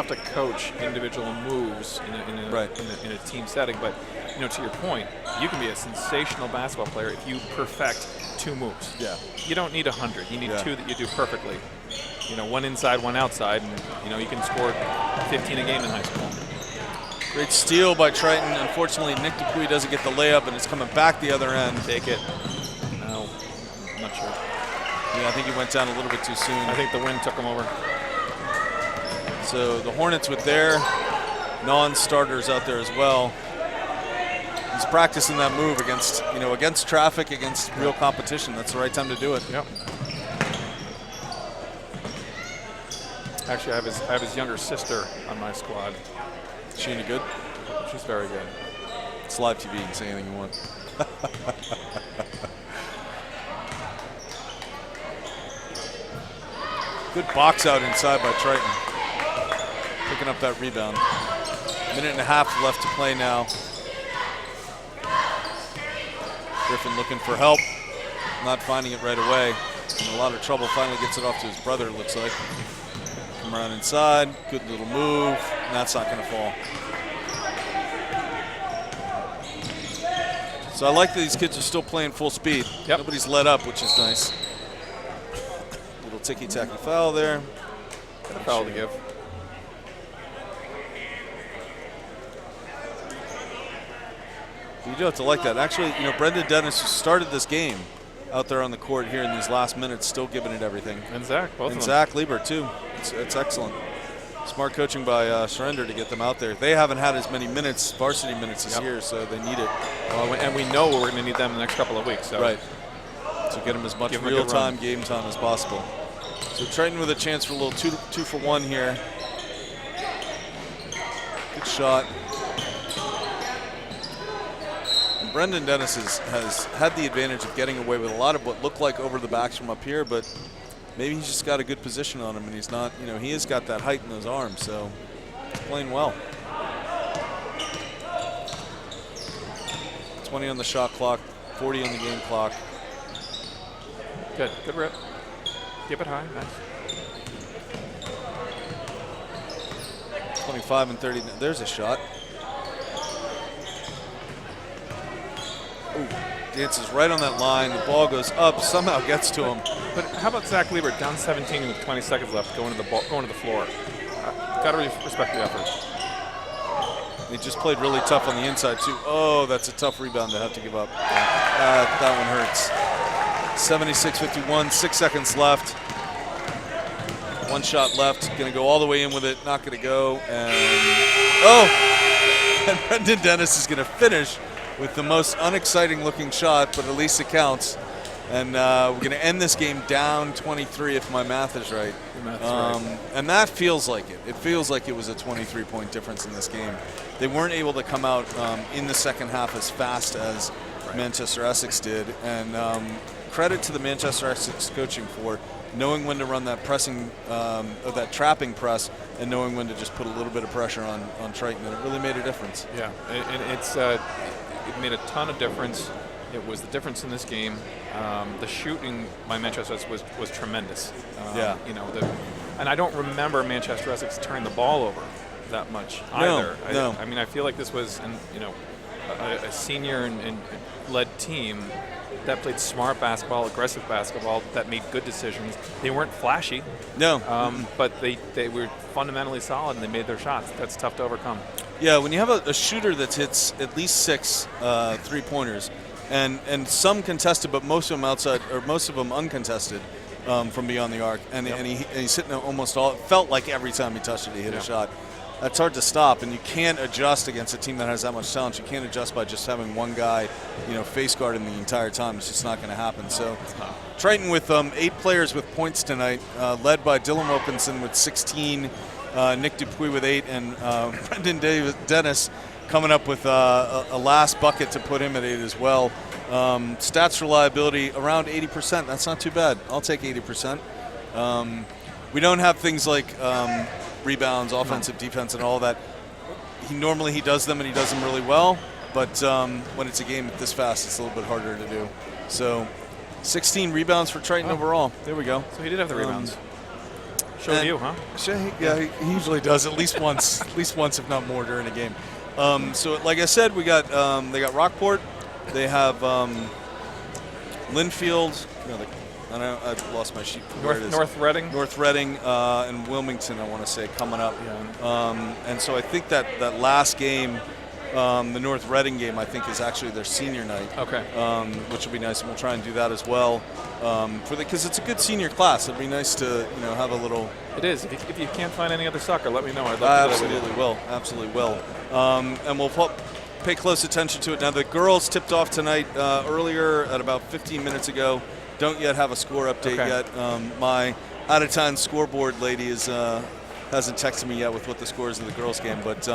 to coach individual moves in a team setting. But to your point, you can be a sensational basketball player if you perfect 2 moves. Yeah. You don't need 100. You need 2 that you do perfectly. 1 inside, 1 outside, and you can score 15 a game in high school. Great steal by Triton. Unfortunately, Nick Dupuy doesn't get the layup, and it's coming back the other end. Take it. No, I'm not sure. Yeah, I think he went down a little bit too soon. I think the wind took him over. So the Hornets with their non-starters out there as well. He's practicing that move against traffic, against real competition. That's the right time to do it. Yep. Actually, I have his younger sister on my squad. Is she any good? She's very good. It's live TV. You can say anything you want. Good box out inside by Triton. Picking up that rebound. 1.5 minutes left to play now. Griffin looking for help. Not finding it right away. In a lot of trouble. Finally gets it off to his brother, it looks like. Come around inside. Good little move. And that's not going to fall. So I like that these kids are still playing full speed. Yep. Nobody's let up, which is nice. Little ticky-tacky foul there. Got a foul to give. You do have to like that. Actually, Brendan Dennis, who started this game out there on the court here in these last minutes, still giving it everything. And Zach, both of them. And Zach Liebert, too. It's excellent. Smart coaching by Surrender to get them out there. They haven't had as many minutes, varsity minutes this year, so they need it. Well, and we know we're going to need them in the next couple of weeks. So. Right. So get him as much Give him a good real-time run. game time as possible. So Triton with a chance for a little two for one here. Good shot. And Brendan Dennis has had the advantage of getting away with a lot of what looked like over the backs from up here, but maybe he's just got a good position on him, and he's not, he has got that height in those arms, so he's playing well. 20 on the shot clock, 40 on the game clock. Good rip. Keep it high, nice. 25 and 30, there's a shot. Ooh, dances right on that line, the ball goes up, somehow gets to him. But how about Zach Liebert, down 17 with 20 seconds left, going to the floor? Got to respect the effort. He just played really tough on the inside, too. Oh, that's a tough rebound to have to give up. That one hurts. 76-51, 6 seconds left. One shot left, going to go all the way in with it, not going to go. And Brendan Dennis is going to finish with the most unexciting looking shot, but at least it counts. And we're going to end this game down 23 if my math is right. Your math is right. And that feels like it. It feels like it was a 23-point difference in this game. They weren't able to come out in the second half as fast as Manchester Essex did. And credit to the Manchester Essex coaching for knowing when to run that pressing, that trapping press, and knowing when to just put a little bit of pressure on Triton. And it really made a difference. Yeah, and it made a ton of difference. It was the difference in this game. The shooting by Manchester Essex was tremendous. Yeah. And I don't remember Manchester Essex turning the ball over that much either. No. I mean, I feel like this was a senior and led team that played smart basketball, aggressive basketball, that made good decisions. They weren't flashy. No. But they were fundamentally solid, and they made their shots. That's tough to overcome. Yeah, when you have a shooter that hits at least 6 3-pointers, and some contested, but most of them outside, or most of them uncontested from beyond the arc, and he's hitting almost all. It felt like every time he touched it, he hit a shot. That's hard to stop, and you can't adjust against a team that has that much talent. You can't adjust by just having one guy, face guarding the entire time. It's just not going to happen. So, Triton with 8 players with points tonight, led by Dylan Wilkinson with 16, Nick Dupuis with 8, and Brendan Dennis coming up with a last bucket to put him at 8 as well. Stats reliability around 80%. That's not too bad. I'll take 80%. We don't have things like rebounds, offensive, defense, and all that. Normally he does them, and he does them really well. But when it's a game this fast, it's a little bit harder to do. So 16 rebounds for Triton overall. There we go. So he did have the rebounds. Showed you, huh? Yeah, he usually does at least once, if not more, during a game. So, like I said, they got Rockport, they have Linfield. I've lost my sheet. North Reading. North Reading and Wilmington, I want to say, coming up. Yeah. And so I think that last game, the North Reading game, I think is actually their senior night. Okay. Which will be nice, and we'll try and do that as well. Because it's a good senior class. It'd be nice to have a little. It is. If you can't find any other soccer, let me know. I'd love to. Absolutely will. And we'll pay close attention to it. Now the girls tipped off tonight earlier at about 15 minutes ago. Don't yet have a score update yet. My out-of-town scoreboard lady hasn't texted me yet with what the scores of the girls' game, but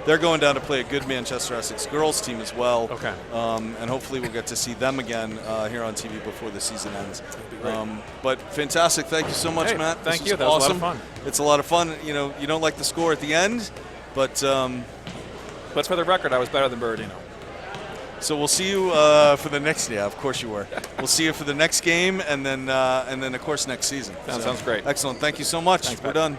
they're going down to play a good Manchester Essex girls team as well. Okay. And hopefully we'll get to see them again here on TV before the season ends. That'd be great. But fantastic. Thank you so much, Matt. Thank you. That was awesome. A lot of fun. It's a lot of fun. You don't like the score at the end, but for the record, I was better than Bernardino. So we'll see you for the next. Yeah, of course you were. We'll see you for the next game, and then of course next season. Sounds great. Excellent. Thank you so much. Thanks, We're Pat. done.